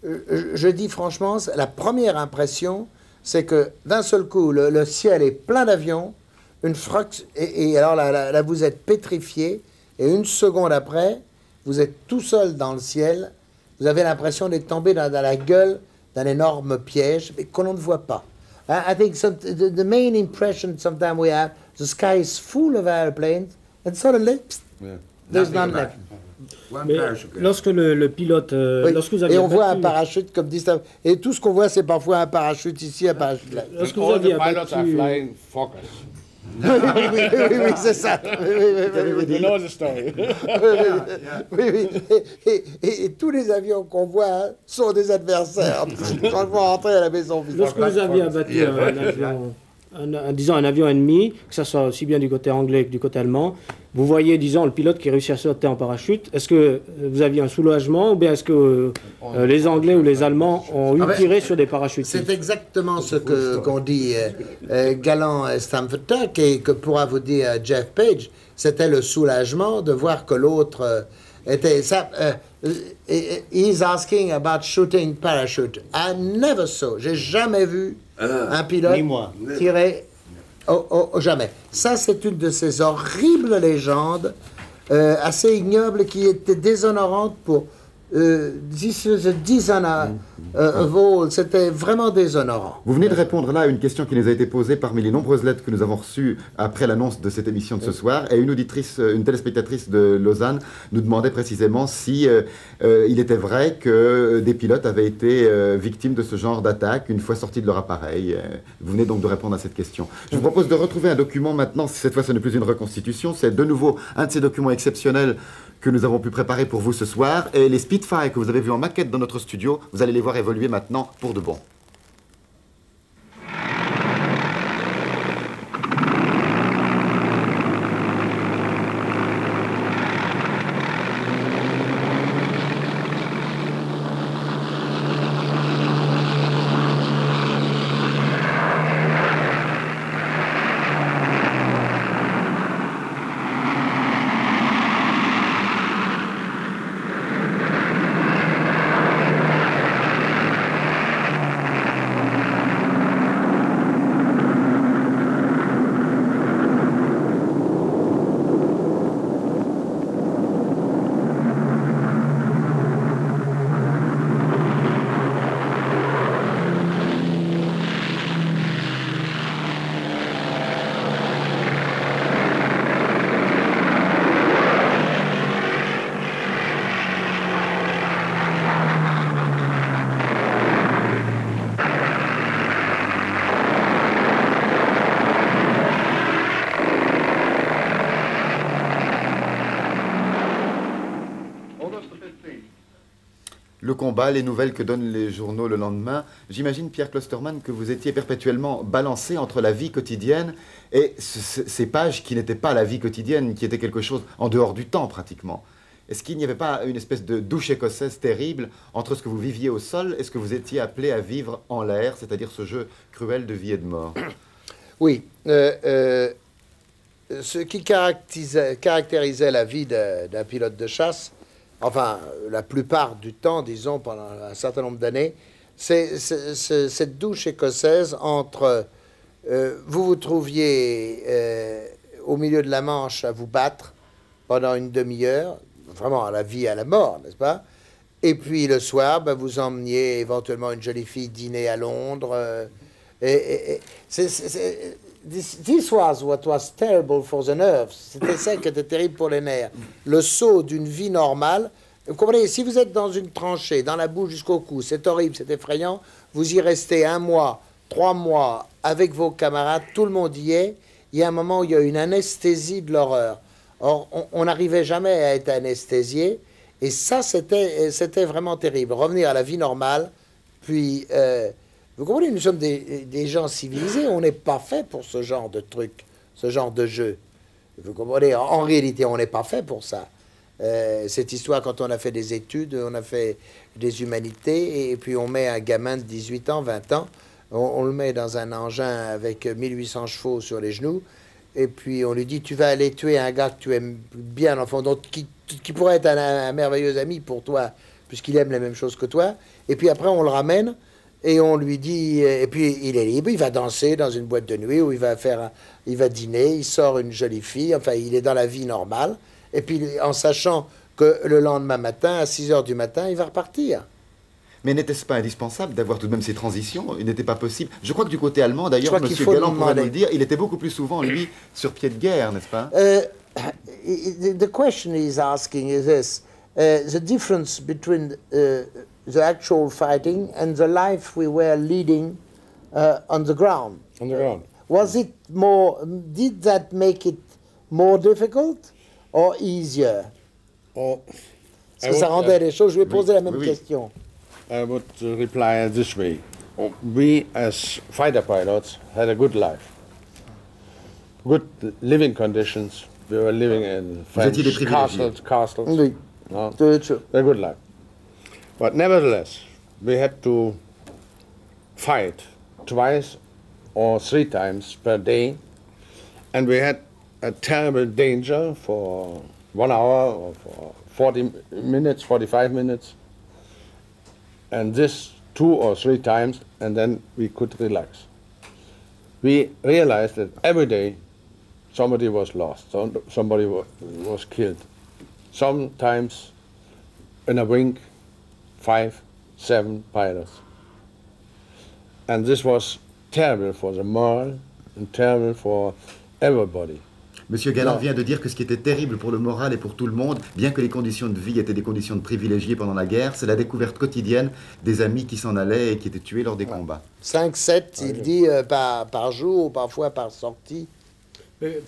je dis franchement, la première impression, c'est que d'un seul coup, le ciel est plein d'avions, et alors là, vous êtes pétrifié, et une seconde après, vous êtes tout seul dans le ciel, vous avez l'impression d'être tombé dans la gueule d'un énorme piège, mais que l'on ne voit pas. I think the main impression sometimes we have, the sky is full of airplanes, and suddenly, there's none left. Lorsque le pilote, lorsque vous avez et on voit un parachute comme dit ça, et tout ce qu'on voit c'est parfois un parachute ici, un parachute là. Lorsque vous aviez abattu... oui, c'est ça. You know the story. Et tous les avions qu'on voit sont des adversaires. Quand ils vont rentrer à la maison. Lorsque vous aviez abattu un avion ennemi, que ce soit aussi bien du côté anglais que du côté allemand, vous voyez, disons, le pilote qui réussit à sauter en parachute. Est-ce que vous aviez un soulagement ou bien est-ce que les Anglais ou les Allemands ont eu tiré sur des parachutistes? C'est exactement ce qu'ont dit Galland et Stanford Tuck, et que pourra vous dire Jeff Page. C'était le soulagement de voir que l'autre était... he's asking about shooting parachute. I never saw. J'ai jamais vu un pilote tirer... jamais. Ça, c'est une de ces horribles légendes, assez ignobles, qui était déshonorante This was a dishonor of all. C'était vraiment déshonorant. Vous venez de répondre là à une question qui nous a été posée parmi les nombreuses lettres que nous avons reçues après l'annonce de cette émission de ce soir. Et une auditrice, une téléspectatrice de Lausanne nous demandait précisément si il était vrai que des pilotes avaient été victimes de ce genre d'attaque une fois sortis de leur appareil. Vous venez donc de répondre à cette question. Je vous propose de retrouver un document maintenant. Cette fois, ce n'est plus une reconstitution. C'est de nouveau un de ces documents exceptionnels que nous avons pu préparer pour vous ce soir. Et les Spitfire que vous avez vus en maquette dans notre studio, vous allez les voir évoluer maintenant pour de bon. Le combat, les nouvelles que donnent les journaux le lendemain. J'imagine, Pierre Klosterman, que vous étiez perpétuellement balancé entre la vie quotidienne et ces pages qui n'étaient pas la vie quotidienne, qui étaient quelque chose en dehors du temps pratiquement. Est-ce qu'il n'y avait pas une espèce de douche écossaise terrible entre ce que vous viviez au sol et ce que vous étiez appelé à vivre en l'air, c'est-à-dire ce jeu cruel de vie et de mort? Oui. Ce qui caractérisait la vie d'un pilote de chasse, enfin, la plupart du temps, disons, pendant un certain nombre d'années, c'est cette douche écossaise entre... vous vous trouviez au milieu de la Manche à vous battre pendant une demi-heure, vraiment à la vie et à la mort, n'est-ce pas? Et puis le soir, ben, vous emmeniez éventuellement une jolie fille dîner à Londres. This was what was terrible for the nerves. C'était ça qui était terrible pour les nerfs. Le saut d'une vie normale. Vous comprenez, si vous êtes dans une tranchée, dans la boue jusqu'au cou, c'est horrible, c'est effrayant. Vous y restez 1 mois, 3 mois avec vos camarades, tout le monde y est. Il y a un moment où il y a une anesthésie de l'horreur. Or, on n'arrivait jamais à être anesthésié. Et ça, c'était vraiment terrible. Revenir à la vie normale, puis... vous comprenez, nous sommes des gens civilisés, on n'est pas fait pour ce genre de truc, ce genre de jeu. Vous comprenez, en réalité, on n'est pas fait pour ça. Cette histoire, quand on a fait des études, on a fait des humanités, et puis on met un gamin de 18 ans, 20 ans, on le met dans un engin avec 1800 chevaux sur les genoux, et puis on lui dit, tu vas aller tuer un gars que tu aimes bien, enfin, donc, qui pourrait être un merveilleux ami pour toi, puisqu'il aime les mêmes choses que toi, et puis après on le ramène, et on lui dit, et puis il est libre, il va danser dans une boîte de nuit où il va dîner, il sort une jolie fille, enfin il est dans la vie normale, et puis en sachant que le lendemain matin, à 6 h du matin, il va repartir. Mais n'était-ce pas indispensable d'avoir tout de même ces transitions? Il n'était pas possible. Je crois que du côté allemand, d'ailleurs, M. Galland pourrait nous le dire, il était beaucoup plus souvent, lui, sur pied de guerre, n'est-ce pas? The question he's asking is this, the difference between... the actual fighting and the life we were leading on the ground. On the ground. Was it more, did that make it more difficult or easier? Est-ce que ça rendait les choses? Je vais poser la même question. I would reply this way. We as fighter pilots had a good life. Good living conditions. We were living in French castles. Oui, No? c'est sûr. A good life. But nevertheless, we had to fight twice or 3 times per day, and we had a terrible danger for 1 hour or for 40 minutes, 45 minutes, and this 2 or 3 times, and then we could relax. We realized that every day somebody was lost, somebody was killed. Sometimes in a wink, 5, 7 pilots. And this was terrible for the morale and terrible for everybody. Monsieur Galland vient de dire que ce qui était terrible pour le moral et pour tout le monde, bien que les conditions de vie étaient des conditions de privilégiés pendant la guerre, c'est la découverte quotidienne des amis qui s'en allaient et qui étaient tués lors des combats. 5, 7, il dit par jour ou parfois par sortie. Mais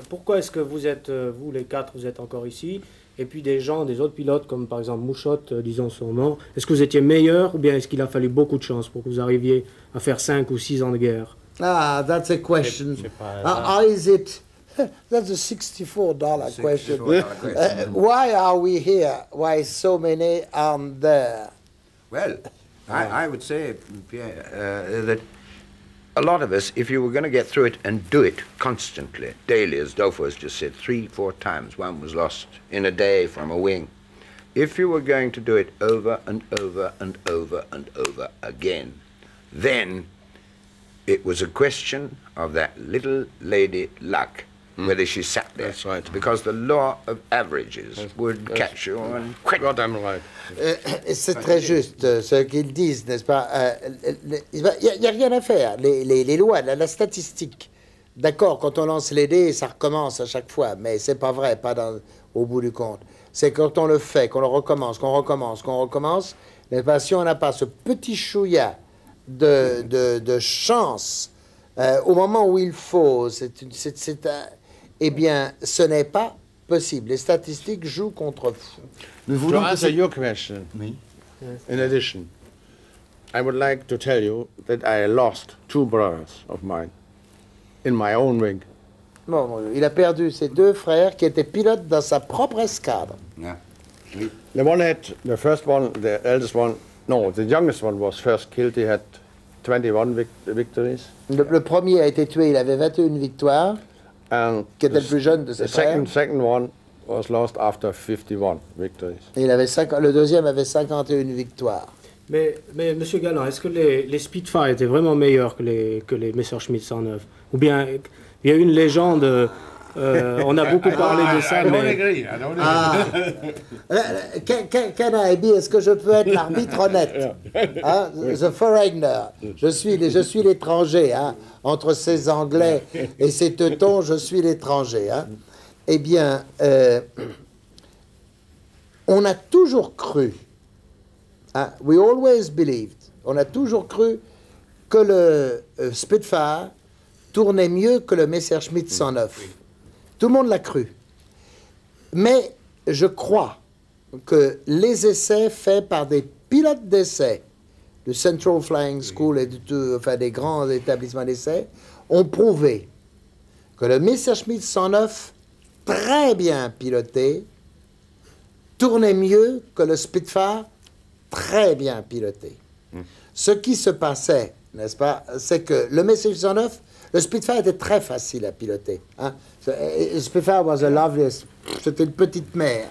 pourquoi est-ce que vous êtes, vous les quatre, vous êtes encore ici, et puis des gens, des autres pilotes, comme par exemple Mouchotte, disons son nom, est-ce que vous étiez meilleur, ou bien est-ce qu'il a fallu beaucoup de chance pour que vous arriviez à faire 5 ou 6 ans de guerre? Ah, that's a question. How is it? That's a $64 question. Why are we here? Why so many aren't there? Well, I would say, Pierre, that a lot of us, if you were going to get through it and do it constantly, daily, as Dolfo has just said, 3, 4 times, one was lost in a day from a wing. If you were going to do it over and over and over and over again, then it was a question of that little lady luck. Whether she sat there. That's right. Because the law of averages would catch you and quick. Goddamn right. C'est très juste ce qu'ils disent, n'est-ce pas? Il n'y a rien à faire. Les lois, la statistique. D'accord, quand on lance les dés, ça recommence à chaque fois, mais c'est pas vrai, pas au bout du compte. C'est quand on le fait, qu'on le recommence, qu'on recommence, n'est-ce pas? Si on n'a pas ce petit chouïa de chance au moment où il faut, eh bien, ce n'est pas possible. Les statistiques jouent contre vous. To answer your question, in addition, I would like to tell you that I lost 2 brothers of mine in my own wing. Bon, il a perdu ses 2 frères qui étaient pilotes dans sa propre escadre. Yeah. The one had, the first one, the eldest one, no, the youngest one was first killed. He had 21 victories. Le premier a été tué, il avait 21 victoires. And qui était le plus jeune de ses frères. The second one was lost after 51 victories. Et le deuxième avait 51 victoires. Mais Monsieur Galland, est-ce que les Spitfire étaient vraiment meilleurs que les Messerschmitt 109? Ou bien il y a une légende, on a beaucoup parlé de ça, mais... Can I be, est-ce que je peux être l'arbitre honnête? Hein? The foreigner. Je suis l'étranger, hein? Entre ces Anglais et ces Teutons, je suis l'étranger. Hein? Eh bien, on a toujours cru, hein? We always believed, on a toujours cru que le Spitfire tournait mieux que le Messerschmitt 109. Tout le monde l'a cru. Mais je crois que les essais faits par des pilotes d'essai du Central Flying School et des grands établissements d'essai ont prouvé que le Messerschmitt 109, très bien piloté, tournait mieux que le Spitfire, très bien piloté. Ce qui se passait, n'est-ce pas, c'est que le Messerschmitt 109, le Spitfire était très facile à piloter. Hein? Le Spitfire was a loveliest, c'était une petite mer.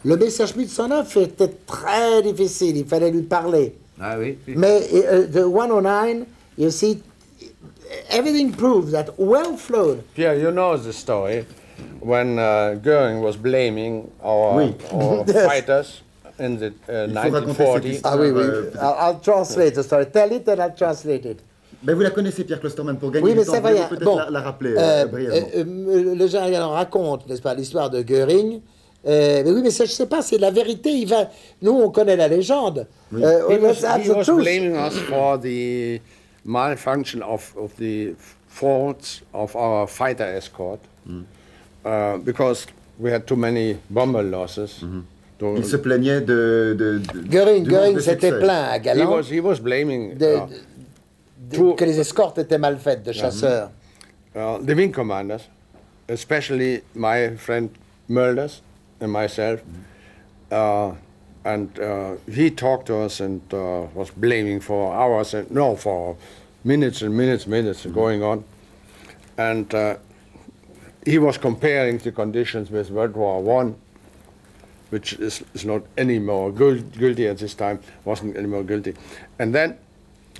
Le Messerschmitt 109 était très difficile, il fallait lui parler. Ah oui. Mais the 109, you see, everything proves that well flown. Pierre, you know the story when Goering was blaming our fighters in the 1940. Ah oui, oui. I'll translate the story. Tell it and I'll translate it. Mais vous la connaissez, Pierre Klosterman, pour gagner oui, mais du temps. Ça va Peut-être bon, la rappeler brièvement. Le général raconte, n'est-ce pas, l'histoire de Goering. Mais oui, mais ça, je ne sais pas, c'est la vérité. Nous, on connaît la légende. Oui. He was blaming us for the malfunction of the faults of our fighter escort because we had too many bomber losses. Il se plaignait de Goering s'était plaint à Galland. He was blaming que les escortes étaient mal faites de chasseurs. The wing commanders, especially my friend Mulders and myself, and he talked to us and was blaming for hours and for minutes and minutes going on, and he was comparing the conditions with World War I, which is not any more guilty at this time, wasn't any more guilty, and then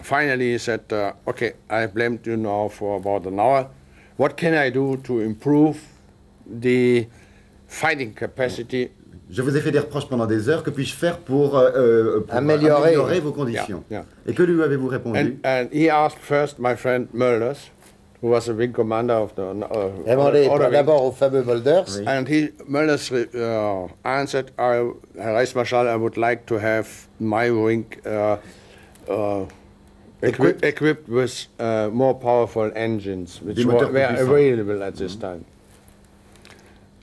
finally he said, okay, I blamed you now for about an hour. What can I do to improve the fighting capacity Je vous ai fait des reproches pendant des heures. Que puis-je faire pour améliorer vos conditions? Yeah. Et que lui avez-vous répondu? And he asked first my friend Mölders, who was a big commander of the Demandez d'abord au fameux Mölders. Oui. And Mölders answered, Herr Reichsmarschall, I would like to have my wing equipped with more powerful engines, which were available at this time.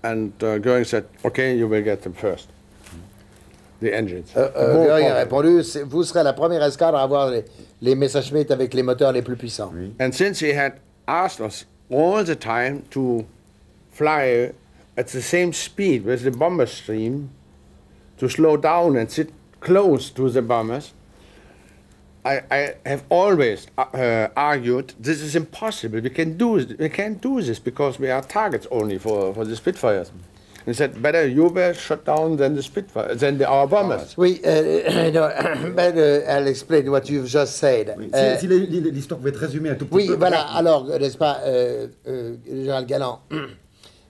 And Göring said, okay, you will get them first. The engines. Göring a répondu, vous serez la première escadre à avoir les Messerschmitt avec les moteurs les plus puissants. Oui. And since he had asked us all the time to fly at the same speed with the bomber stream, to slow down and sit close to the bombers, I have always argued this is impossible. We can't do this because we are targets only for the Spitfires. He said, better you were shot down than the Spitfire, than our bombers. Oui, no, but I'll explain what you've just said. Oui, si l'histoire pouvait être résumée un tout petit peu. Oui, voilà. Alors, n'est-ce pas, le général Galland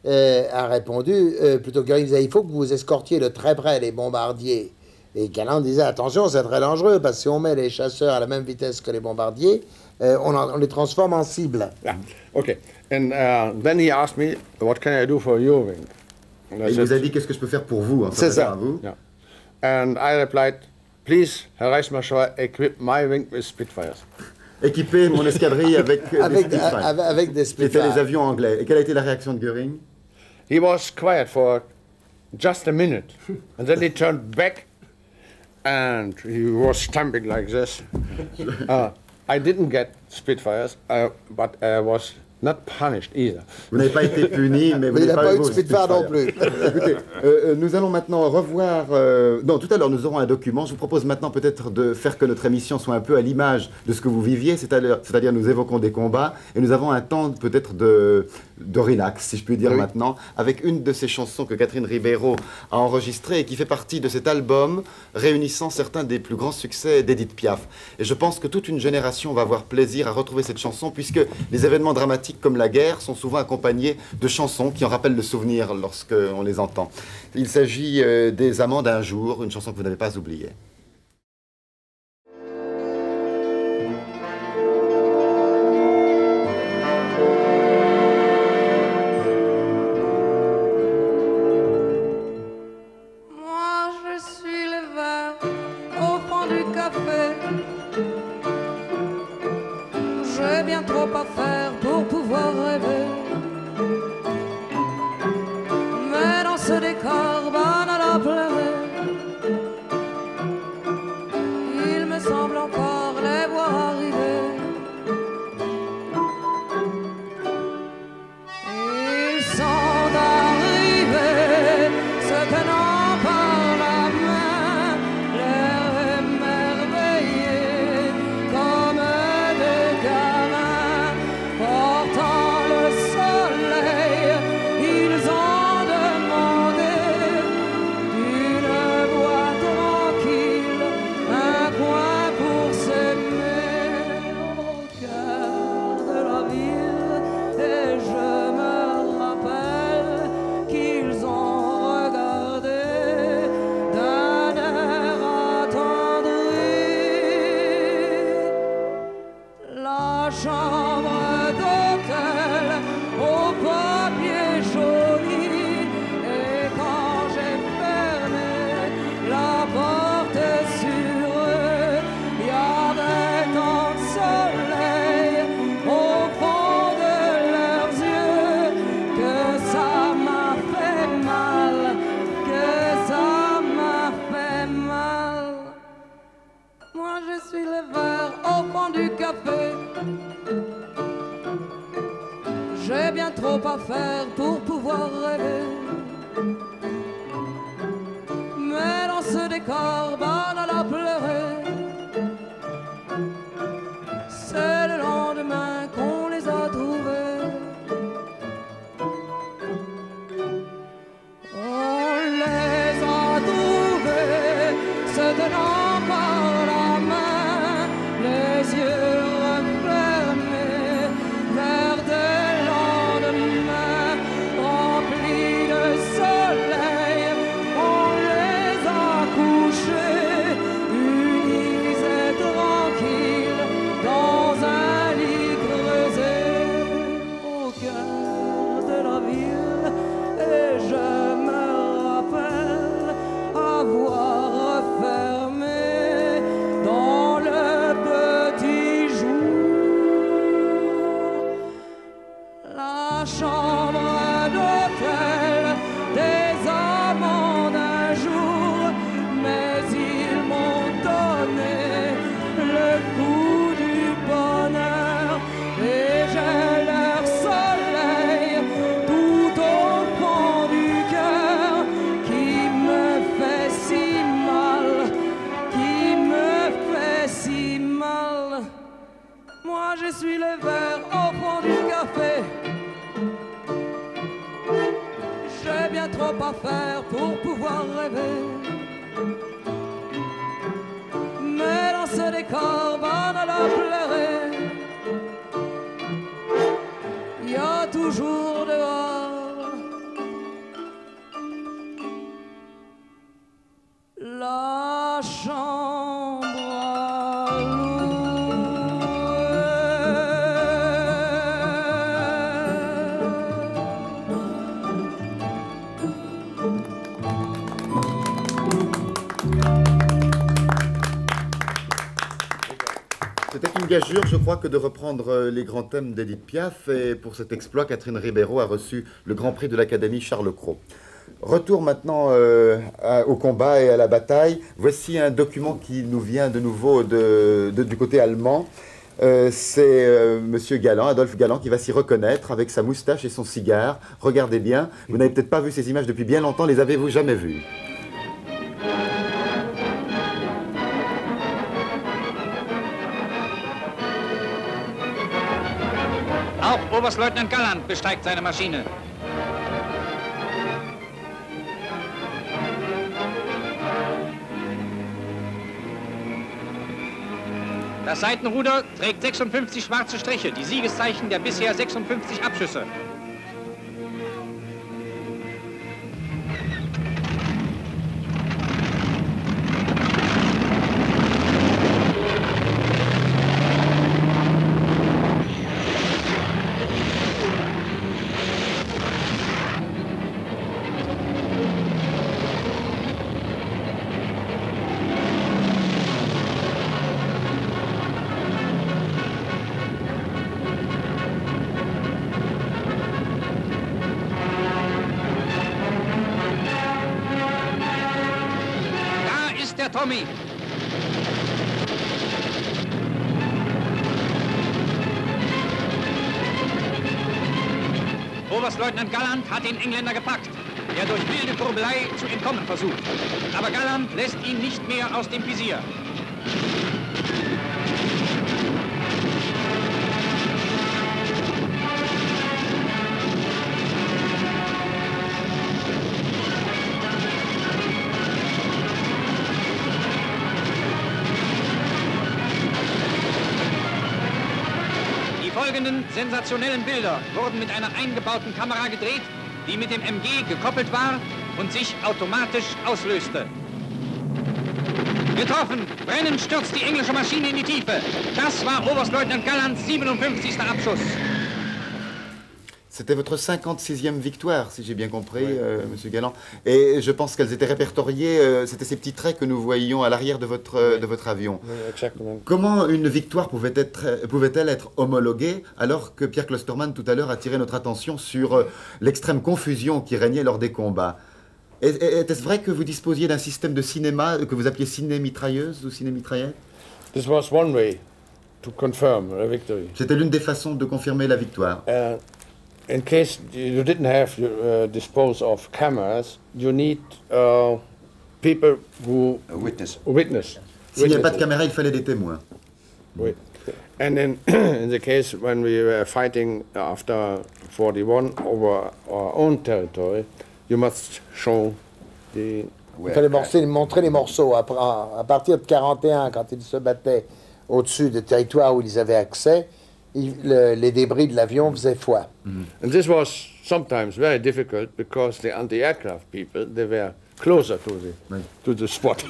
a répondu, plutôt que disait, il faut que vous escortiez de très près les bombardiers. Et Galland disait, attention, c'est très dangereux, parce que si on met les chasseurs à la même vitesse que les bombardiers, on les transforme en cibles. Yeah. Okay. And then he asked me, what can I do for your wing? Et il vous a dit, qu'est-ce que je peux faire pour vous? C'est ça. Vous. Yeah. And I replied, please, Herr Reichsmarschall, equip my wing with Spitfires. Équiper mon escadrille avec des Spitfires. Avec des Spitfires. C'était les avions anglais. Et quelle a été la réaction de Göring? He was quiet for just a minute. And then he turned back and he was stamping like this. I didn't get Spitfires, but I was not punished either. Vous n'avez pas été puni, mais vous n'avez pas eu de Spitfire non plus. Écoutez, nous allons maintenant revoir... non, tout à l'heure, nous aurons un document. Je vous propose maintenant peut-être de faire que notre émission soit un peu à l'image de ce que vous viviez, c'est-à-dire nous évoquons des combats, et nous avons un temps peut-être de relax, si je puis dire maintenant, avec une de ces chansons que Catherine Ribeiro a enregistrées et qui fait partie de cet album réunissant certains des plus grands succès d'Edith Piaf. Et je pense que toute une génération va avoir plaisir à retrouver cette chanson, puisque les événements dramatiques comme la guerre sont souvent accompagnés de chansons qui en rappellent le souvenir lorsqu'on les entend. Il s'agit des Amants d'un jour, une chanson que vous n'avez pas oubliée. Moi je suis le verre au fond du café. J'ai bien trop à faire pour pouvoir rêver. Mais dans ce décor banal à pleurer, il me semble encore les voir arriver. Ils sont arrivés, se tenant par la main, l'air émerveillé comme des gamins portant le soleil. Ils ont demandé d'une voix tranquille un coin pour s'aimer au cœur de la ville. Et je me rappelle qu'ils ont regardé d'un air attendri la chambre d'hôtel au papier joli. Et quand j'ai fermé la porte sur eux, il y avait tant de soleil au fond de leurs yeux que ça m'a fait mal, que ça m'a fait mal. Moi je suis le verre au fond du café. J'ai bien trop à faire pour pouvoir rêver. Mais dans ce décor banal à pleurer, c'est le lendemain qu'on les a trouvés. On les a trouvés se tenant par la main, les yeux refermés vers des lendemains remplis de soleil. On suis les verres au fond du café. J'ai bien trop à faire pour pouvoir rêver. Mais dans ce décor banal à pleurer, il y a toujours dehors la chambre à C'était une gageure, je crois, que de reprendre les grands thèmes d'Edith Piaf. Et pour cet exploit, Catherine Ribeiro a reçu le Grand Prix de l'Académie Charles Cros. Retour maintenant au combat et à la bataille. Voici un document qui nous vient de nouveau du côté allemand. C'est Monsieur Galland, Adolphe Galland, qui va s'y reconnaître avec sa moustache et son cigare. Regardez bien, vous n'avez peut-être pas vu ces images depuis bien longtemps, les avez-vous jamais vues? Auch Oberstleutnant Galland besteigt seine Maschine. Das Seitenruder trägt 56 schwarze Striche, die Siegeszeichen der bisher 56 Abschüsse. Tommy. Oberstleutnant Galland hat den Engländer gepackt, der durch wilde Kurbelei zu entkommen versucht. Aber Galland lässt ihn nicht mehr aus dem Visier. Die folgenden sensationellen Bilder wurden mit einer eingebauten Kamera gedreht, die mit dem MG gekoppelt war und sich automatisch auslöste. Getroffen, brennend stürzt die englische Maschine in die Tiefe. Das war Oberstleutnant Gallands 57. Abschuss. C'était votre 56e victoire, si j'ai bien compris, oui. Monsieur Galland. Et je pense qu'elles étaient répertoriées, c'était ces petits traits que nous voyions à l'arrière de votre avion. Oui, exactement. Comment une victoire pouvait-elle être homologuée alors que Pierre Klostermann, tout à l'heure, a attiré notre attention sur l'extrême confusion qui régnait lors des combats? Était-ce vrai que vous disposiez d'un système de cinéma que vous appeliez ciné-mitrailleuse ou ciné-mitraillette? This was one way to confirm a victory. C'était l'une des façons de confirmer la victoire. In case you didn't have to dispose of cameras, you need people who witness. S'il n'y avait pas de caméra, il fallait des témoins. Oui. And in the case when we were fighting after 41 over our own territory, you must show the. Il fallait montrer les morceaux. À partir de 41, quand ils se battaient au-dessus des territoires où ils avaient accès, les débris de l'avion faisaient foi. And this was sometimes very difficult because the anti-aircraft people, they were closer to the spot.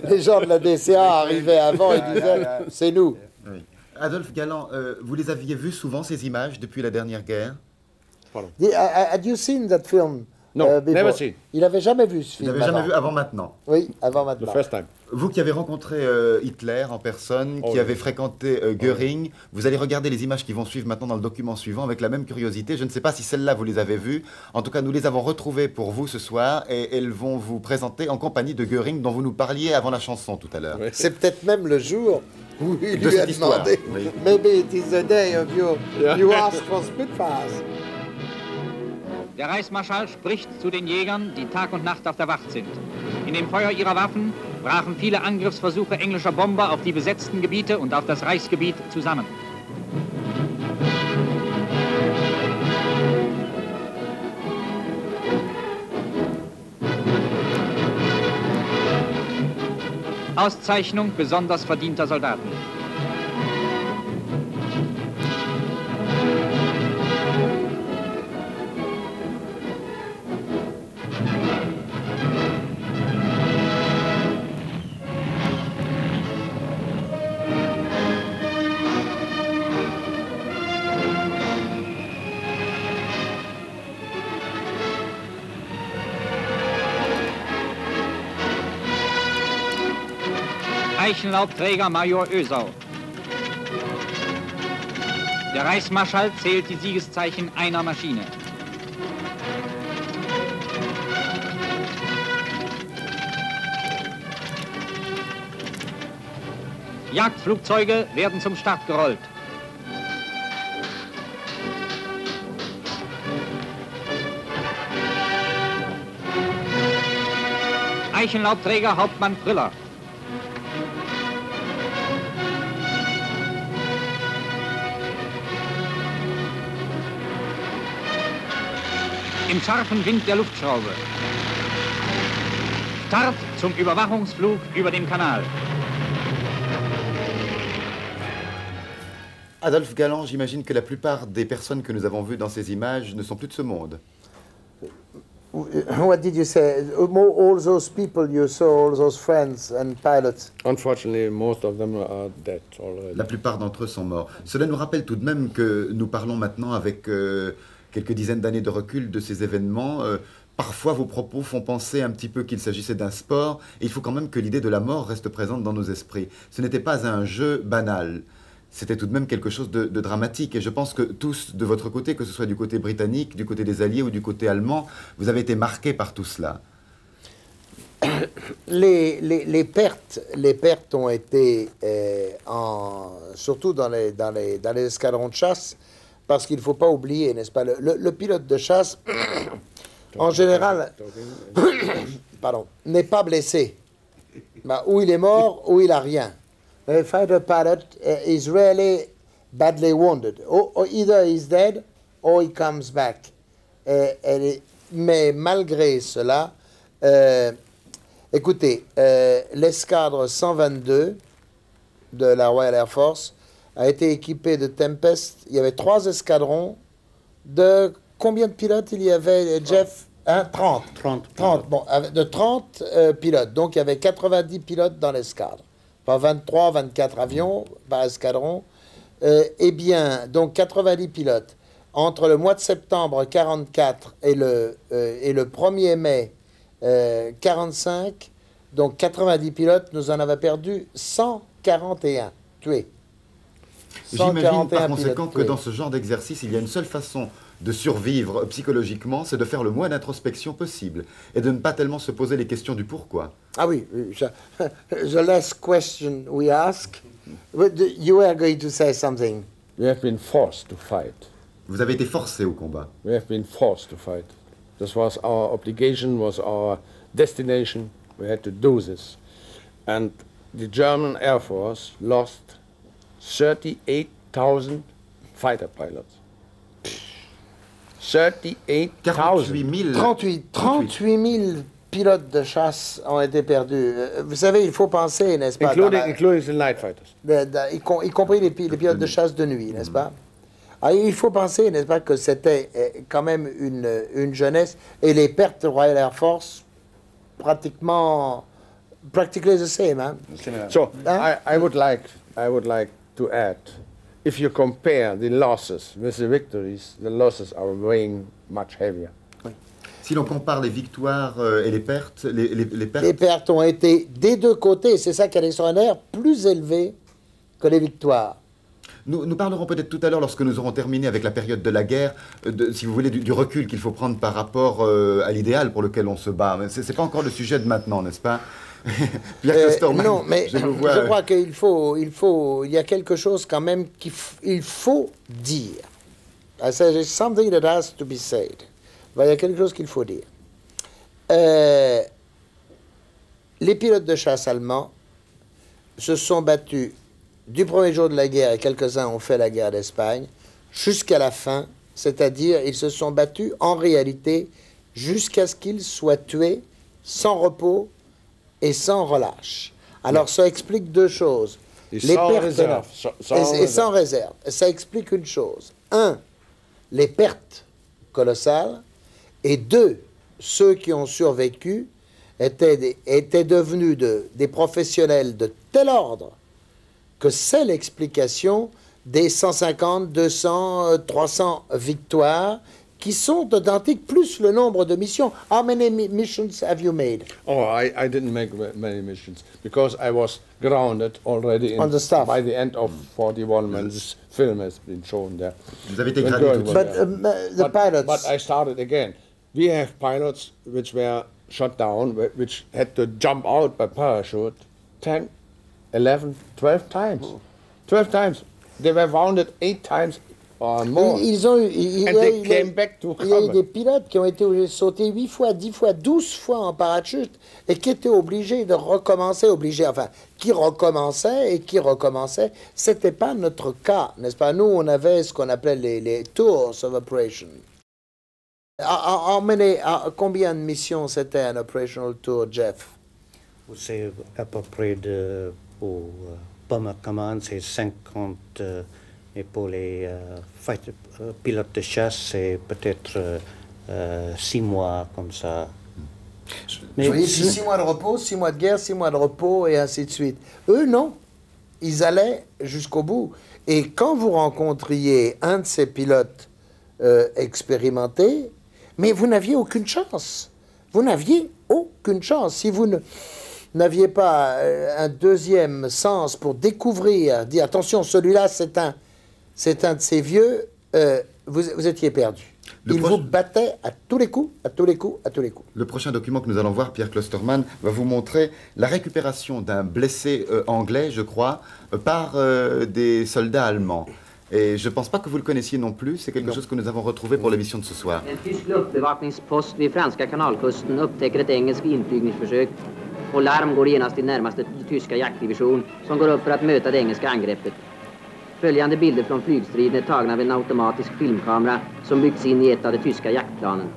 Les gens de la DCA arrivaient avant et disaient « c'est nous ». Adolphe Galland, vous les aviez vus souvent, ces images, depuis la dernière guerre? Had you seen that film? No, never seen. Il n'avait jamais vu ce film. Il n'avait jamais vu avant maintenant. Oui, avant maintenant. The first time. Vous qui avez rencontré Hitler en personne, qui avez fréquenté Göring, vous allez regarder les images qui vont suivre maintenant dans le document suivant avec la même curiosité. Je ne sais pas si celles-là vous les avez vues. En tout cas, nous les avons retrouvées pour vous ce soir et elles vont vous présenter en compagnie de Göring dont vous nous parliez avant la chanson tout à l'heure. Oui. C'est peut-être même le jour où il lui a demandé oui. Maybe it is the day of you asked for Spitfires. Der Reichsmarschall spricht zu den Jägern, die Tag und Nacht auf der Wacht sind. In dem Feuer ihrer Waffen brachen viele Angriffsversuche englischer Bomber auf die besetzten Gebiete und auf das Reichsgebiet zusammen. Auszeichnung besonders verdienter Soldaten. Eichenlaubträger Major Ösau. Der Reichsmarschall zählt die Siegeszeichen einer Maschine. Jagdflugzeuge werden zum Start gerollt. Eichenlaubträger Hauptmann Priller. Im scharfen Wind der Luftschraube. Start zum Überwachungsflug über dem Kanal. Adolphe Galland, j'imagine que la plupart des personnes que nous avons vues dans ces images ne sont plus de ce monde. What did you say? All those people you saw, all those friends and pilots? Unfortunately, most of them are dead already. La plupart d'entre eux sont morts. Cela nous rappelle tout de même que nous parlons maintenant avec quelques dizaines d'années de recul de ces événements. Parfois, vos propos font penser un petit peu qu'il s'agissait d'un sport. Et il faut quand même que l'idée de la mort reste présente dans nos esprits. Ce n'était pas un jeu banal. C'était tout de même quelque chose de dramatique. Et je pense que tous, de votre côté, que ce soit du côté britannique, du côté des Alliés ou du côté allemand, vous avez été marqués par tout cela. Les pertes ont été, surtout dans les escadrons de chasse, parce qu'il ne faut pas oublier, n'est-ce pas, le pilote de chasse, en général, pardon, n'est pas blessé. Bah, ou il est mort, ou il n'a rien. A fighter pilot is rarely badly wounded. Or either he's dead, or he comes back. Mais malgré cela, écoutez, l'escadre 122 de la Royal Air Force a été équipée de Tempest. Il y avait 3 escadrons de... Combien de pilotes il y avait, Jeff? 30. 30. Bon, de 30 pilotes. Donc, il y avait 90 pilotes dans l'escadre. Pas 23, 24 avions par escadron. Eh bien, donc 90 pilotes. Entre le mois de septembre 44 et le 1er mai 45, donc 90 pilotes, nous en avons perdu 141 tués. J'imagine par conséquent que dans ce genre d'exercice, il y a une seule façon de survivre psychologiquement, c'est de faire le moins d'introspection possible et de ne pas tellement se poser les questions du pourquoi. Ah oui, the last question we ask, you were going to say something. We have been forced to fight. Vous avez été forcé au combat. We have been forced to fight. This was our obligation, was our destination. We had to do this. And the German Air Force lost 38,000 fighter pilots. 38,000. 38 000 pilotes de chasse ont été perdus. Vous savez, il faut penser, n'est-ce pas? Including the night fighters. Y compris les pilotes de chasse de nuit, n'est-ce pas? Alors, il faut penser, n'est-ce pas, que c'était quand même une jeunesse. Et les pertes de Royal Air Force, practically the same. Hein? So, I would like to add, if you compare the losses with the victories, the losses are weighing much heavier. Oui. Si l'on compare les victoires et les pertes, les pertes ont été des deux côtés, c'est ça qui est extraordinaire, plus élevées que les victoires. Nous parlerons peut-être tout à l'heure, lorsque nous aurons terminé avec la période de la guerre, si vous voulez, du recul qu'il faut prendre par rapport à l'idéal pour lequel on se bat. Mais ce n'est pas encore le sujet de maintenant, n'est-ce pas? Pierre Kosterman, non, mais je crois qu'il y a quelque chose quand même qu'il faut dire. I say there's something that has to be said. Il y a quelque chose qu'il faut dire. Les pilotes de chasse allemands se sont battus du premier jour de la guerre, et quelques-uns ont fait la guerre d'Espagne, jusqu'à la fin, c'est-à-dire ils se sont battus en réalité jusqu'à ce qu'ils soient tués sans repos et sans relâche. Alors ça explique deux choses. Et sans réserve. Et sans réserve. Ça explique une chose. Un, les pertes colossales. Et deux, ceux qui ont survécu étaient devenus des professionnels de tel ordre que c'est l'explication des 150, 200, 300 victoires qui sont identiques, plus le nombre de missions. How many missions have you made? Oh, I didn't make many missions because I was grounded already on the staff. By the end of 41 when this film has been shown there. Vous avez été gradé tout de suite. The pilots. But I started again. We have pilots which were shot down, which had to jump out by parachute 10, 11, 12 times. 12 times. They were wounded 8 times or more. Il y a eu des pilotes qui ont été obligés de sauter 8 fois, 10 fois, 12 fois en parachute et qui étaient obligés de recommencer, qui recommençaient et qui recommençaient. C'était pas notre cas, n'est-ce pas? Nous, on avait ce qu'on appelait les tours of operation. Combien de missions c'était un operational tour, Jeff? C'est à peu près pour Bomber Command, c'est 50, et pour les pilotes de chasse, c'est peut-être 6 mois comme ça. Mais oui, 6 mois de repos, 6 mois de guerre, 6 mois de repos, et ainsi de suite. Eux, non. Ils allaient jusqu'au bout. Et quand vous rencontriez un de ces pilotes expérimentés, mais vous n'aviez aucune chance. Vous n'aviez aucune chance. Si vous n'aviez pas un deuxième sens pour découvrir, dire attention, celui-là c'est un de ces vieux, vous étiez perdu. Il vous battait à tous les coups, à tous les coups, à tous les coups. Le prochain document que nous allons voir, Pierre Klosterman, va vous montrer la récupération d'un blessé anglais, je crois, par des soldats allemands. Et je ne pense pas que vous le connaissiez non plus, c'est quelque chose que nous avons retrouvé pour l'émission de ce soir. En tysk luftbevakningspost vid franska kanalkusten upptäcker ett engelskt inflygningsförsök och larm går genast till närmaste tyska jaktdivision som går upp för att möta det engelska angreppet. Följande bilder från flygstriden är tagna vid en automatisk filmkamera som byggts in i ett av de tyska jaktplanen.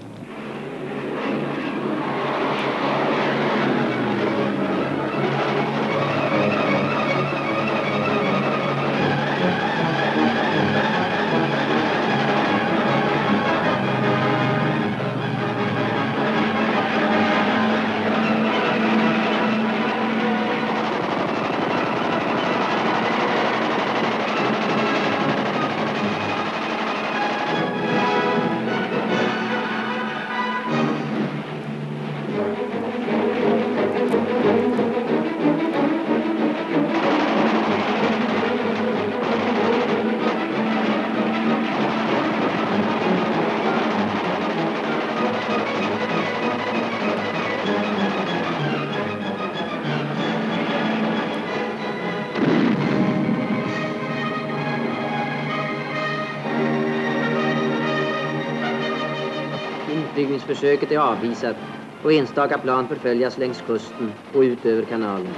Inflygningsförsöket är avvisat och enstaka plan förföljas längs kusten och ut över kanalen.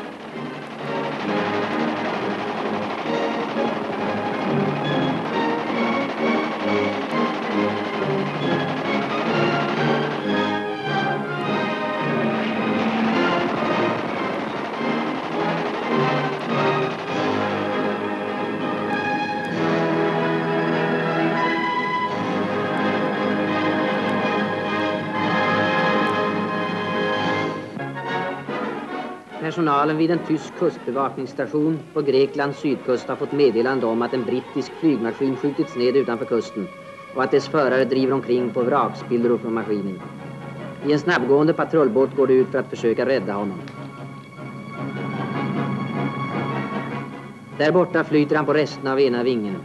Personalen vid en tysk kustbevakningsstation på Greklands sydkust har fått meddelande om att en brittisk flygmaskin skjutits ned utanför kusten och att dess förare driver omkring på vrakspillror från maskinen. I en snabbgående patrullbåt går det ut för att försöka rädda honom. Där borta flyter han på resterna av ena vingen.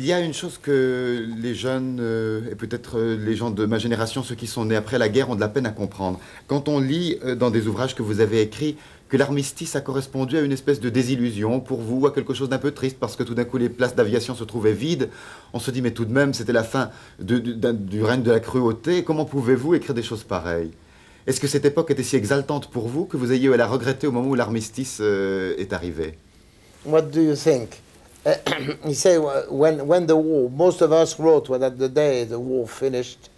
y a une chose que les jeunes, et peut-être les gens de ma génération, ceux qui sont nés après la guerre, ont de la peine à comprendre. Quand on lit dans des ouvrages que vous avez écrits que l'armistice a correspondu à une espèce de désillusion pour vous, à quelque chose d'un peu triste, parce que tout d'un coup les places d'aviation se trouvaient vides, on se dit mais tout de même c'était la fin du règne de la cruauté, comment pouvez-vous écrire des choses pareilles? Est-ce que cette époque était si exaltante pour vous que vous ayez eu à la regretter au moment où l'armistice est arrivé? What do you think? You say when the war, most of us wrote when at the day the war finished,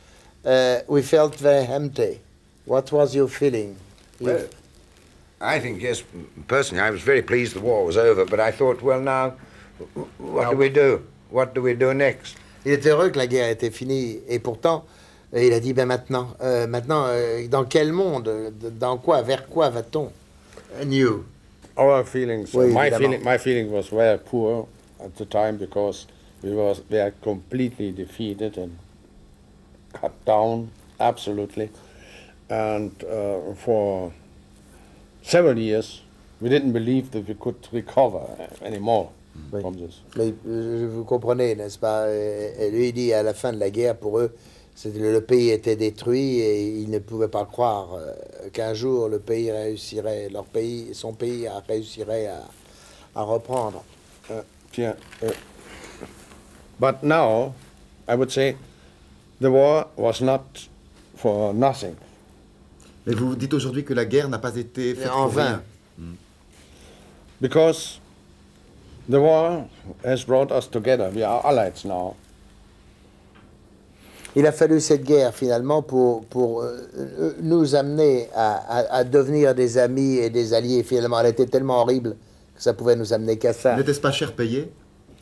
we felt very empty. What was your feeling? Well, I think, yes, personally, I was very pleased the war was over, but I thought, well, now, what do we do? What do we do next? Il était heureux que la guerre était finie, et pourtant, il a dit, ben maintenant, dans quel monde, dans quoi, vers quoi va-t-on? New. Our feelings, Oui, my feeling was very poor at the time because we were completely defeated and cut down, absolutely. And for several years, we didn't believe that we could recover anymore from this. Mais vous comprenez, n'est-ce pas? Et lui, il dit à la fin de la guerre, pour eux, le pays était détruit et ils ne pouvaient pas croire qu'un jour le pays réussirait, son pays réussirait à reprendre. But now, I would say, the war was not for nothing. Mais vous dites aujourd'hui que la guerre n'a pas été faite en pour vain. rien. Because the war has brought us together. We are allies now. Il a fallu cette guerre finalement pour nous amener à devenir des amis et des alliés. Finalement, elle était tellement horrible que ça pouvait nous amener qu'à ça. N'était-ce pas cher payé?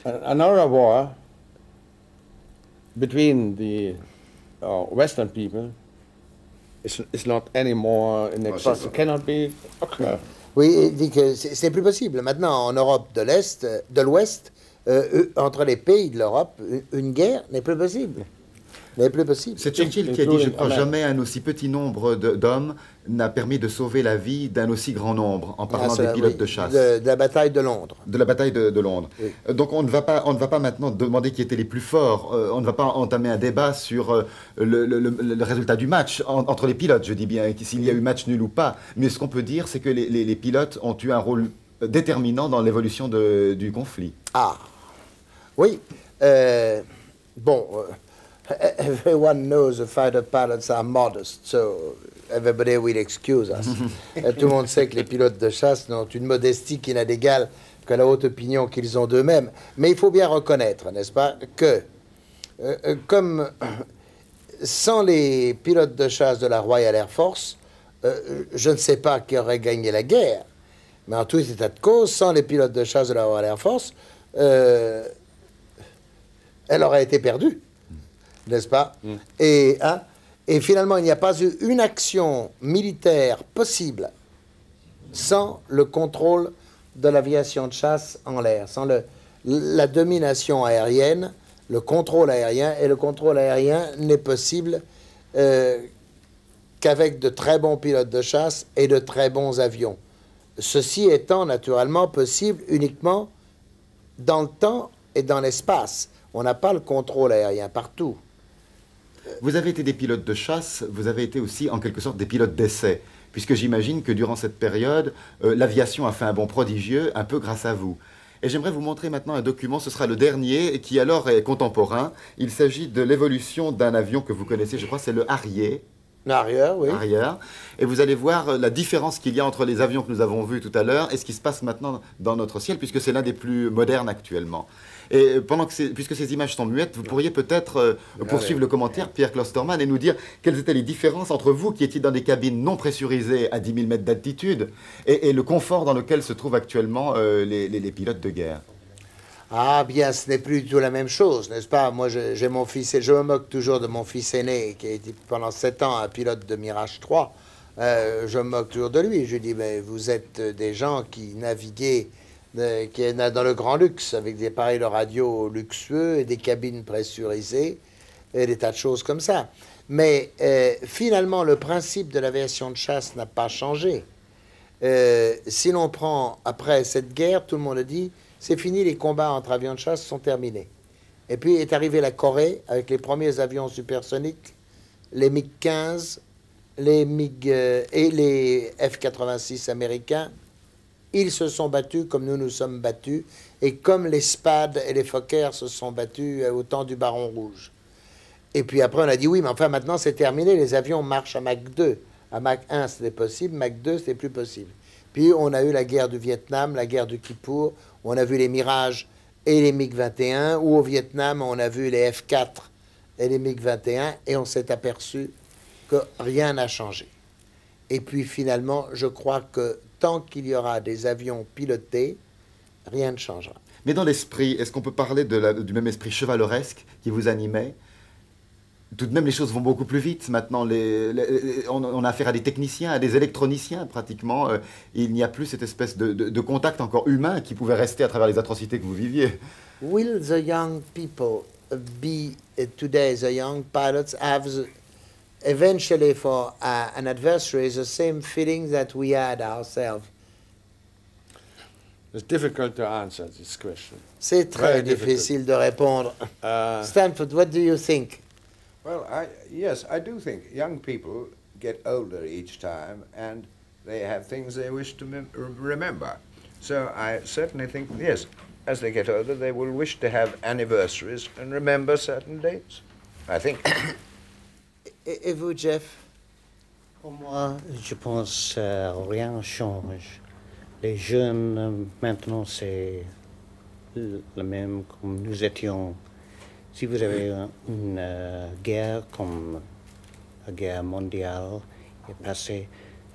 Another war between the Western people is not anymore in excess. It cannot be occur. Oui, il dit que c'est plus possible. Maintenant, en Europe de l'Ouest, entre les pays de l'Europe, une guerre n'est plus possible. C'est Churchill qui a dit, je crois, jamais un aussi petit nombre d'hommes n'a permis de sauver la vie d'un aussi grand nombre, en parlant des pilotes de chasse. De la bataille de Londres. De la bataille de Londres. Oui. Donc on ne va pas maintenant demander qui étaient les plus forts, on ne va pas entamer un débat sur le résultat du match entre les pilotes, je dis bien, s'il y a eu match nul ou pas. Mais ce qu'on peut dire, c'est que les pilotes ont eu un rôle déterminant dans l'évolution du conflit. Ah, oui. Bon... Everyone knows the fighter pilots are modest, so everybody will excuse us. Tout le monde sait que les pilotes de chasse n'ont une modestie qui n'a d'égal que la haute opinion qu'ils ont d'eux-mêmes. Mais il faut bien reconnaître, n'est-ce pas, que comme sans les pilotes de chasse de la Royal Air Force, je ne sais pas qui aurait gagné la guerre, mais en tout état de cause, sans les pilotes de chasse de la Royal Air Force, elle aurait été perdue. N'est-ce pas? Et finalement, il n'y a pas eu une action militaire possible sans le contrôle de l'aviation de chasse en l'air, sans la domination aérienne, le contrôle aérien. Et le contrôle aérien n'est possible qu'avec de très bons pilotes de chasse et de très bons avions. Ceci étant naturellement possible uniquement dans le temps et dans l'espace. On n'a pas le contrôle aérien partout. Vous avez été des pilotes de chasse, vous avez été aussi en quelque sorte des pilotes d'essai, puisque j'imagine que durant cette période, l'aviation a fait un bond prodigieux, un peu grâce à vous. Et j'aimerais vous montrer maintenant un document, ce sera le dernier, qui alors est contemporain. Il s'agit de l'évolution d'un avion que vous connaissez, je crois, c'est le Harrier. Harrier, oui. Harrier. Et vous allez voir la différence qu'il y a entre les avions que nous avons vus tout à l'heure et ce qui se passe maintenant dans notre ciel, puisque c'est l'un des plus modernes actuellement. Et puisque ces images sont muettes, vous pourriez peut-être poursuivre le commentaire, Pierre Klostermann, et nous dire quelles étaient les différences entre vous qui étiez dans des cabines non pressurisées à 10 000 mètres d'altitude et le confort dans lequel se trouvent actuellement les pilotes de guerre. Ah bien, ce n'est plus du tout la même chose, n'est-ce pas? Moi, j'ai mon fils, et je me moque toujours de mon fils aîné, qui a été pendant 7 ans un pilote de Mirage 3. Je me moque toujours de lui. Je dis, mais vous êtes des gens qui naviguaient dans le grand luxe, avec des appareils de radio luxueux et des cabines pressurisées, et des tas de choses comme ça. Mais finalement, le principe de l'aviation de chasse n'a pas changé. Si l'on prend, après cette guerre, tout le monde dit, c'est fini, les combats entre avions de chasse sont terminés. Et puis est arrivée la Corée avec les premiers avions supersoniques, les MiG-15, les MiG et les F-86 américains. Ils se sont battus comme nous nous sommes battus, et comme les Spad et les Fokker se sont battus au temps du Baron Rouge. Et puis après, on a dit oui, mais enfin maintenant c'est terminé, les avions marchent à Mach 2. À Mach 1, c'était possible, Mach 2, c'était plus possible. Puis on a eu la guerre du Vietnam, la guerre du Kippour, où on a vu les Mirage et les MiG-21, ou au Vietnam, on a vu les F-4 et les MiG-21, et on s'est aperçu que rien n'a changé. Et puis finalement, je crois que tant qu'il y aura des avions pilotés, rien ne changera. Mais dans l'esprit, est-ce qu'on peut parler du même esprit chevaleresque qui vous animait? Tout de même, les choses vont beaucoup plus vite. Maintenant, on a affaire à des techniciens, à des électroniciens, pratiquement. Il n'y a plus cette espèce de contact encore humain qui pouvait rester à travers les atrocités que vous viviez. Will the young people be today, the young pilots, have eventually for an adversary the same feeling that we had ourselves? It's difficult to answer this question. C'est très difficile de répondre. Stanford, what do you think? Well, yes, I do think young people get older each time and they have things they wish to remember. So I certainly think, yes, as they get older, they will wish to have anniversaries and remember certain dates, I think. Et vous, Jeff? Pour moi, je pense que rien ne change. Les jeunes, maintenant, c'est le même comme nous étions. Si vous avez une guerre comme la guerre mondiale est passée,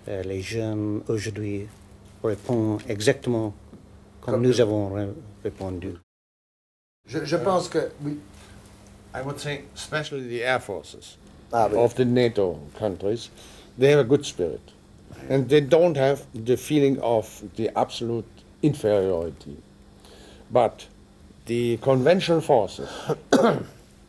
les jeunes aujourd'hui répondent exactement comme nous avons répondu. Je pense que, oui. I would say, especially the air forces of the NATO countries, they have a good spirit. And they don't have the feeling of the absolute inferiority. But the conventional forces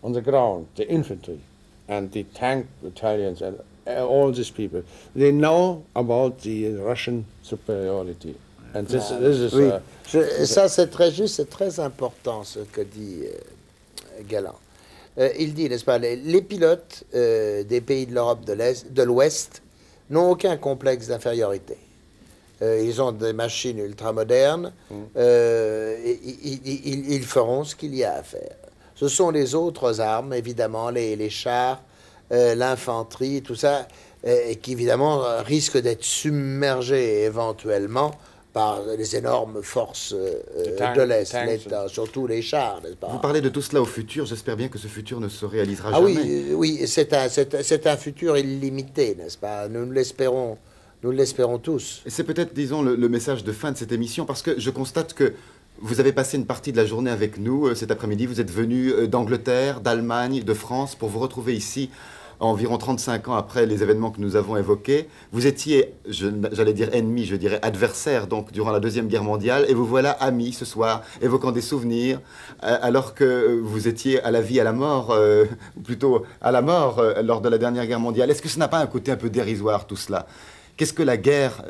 on the ground, the infantry and the tank battalions and all these people, they know about the Russian superiority. And this is... Oui. Ça, c'est très juste, c'est très important ce que dit Galland. Il dit, n'est-ce pas, les pilotes des pays de l'Europe de l'Ouest n'ont aucun complexe d'infériorité. Ils ont des machines ultramodernes, ils feront ce qu'il y a à faire. Ce sont les autres armes, évidemment, les chars, l'infanterie, tout ça, qui évidemment risquent d'être submergés éventuellement par les énormes forces de l'Est, surtout les chars, n'est-ce pas? Vous parlez de tout cela au futur, j'espère bien que ce futur ne se réalisera jamais. Oui, oui, c'est un futur illimité, n'est-ce pas? Nous l'espérons tous. Et c'est peut-être, disons, le message de fin de cette émission, parce que je constate que vous avez passé une partie de la journée avec nous cet après-midi. Vous êtes venu d'Angleterre, d'Allemagne, de France, pour vous retrouver ici environ 35 ans après les événements que nous avons évoqués. Vous étiez, j'allais dire ennemi, je dirais adversaire, donc durant la Deuxième Guerre mondiale, et vous voilà amis ce soir, évoquant des souvenirs, alors que vous étiez à la vie, à la mort, ou plutôt à la mort lors de la dernière Guerre mondiale. Est-ce que ce n'a pas un côté un peu dérisoire, tout cela? Qu'est-ce que la guerre,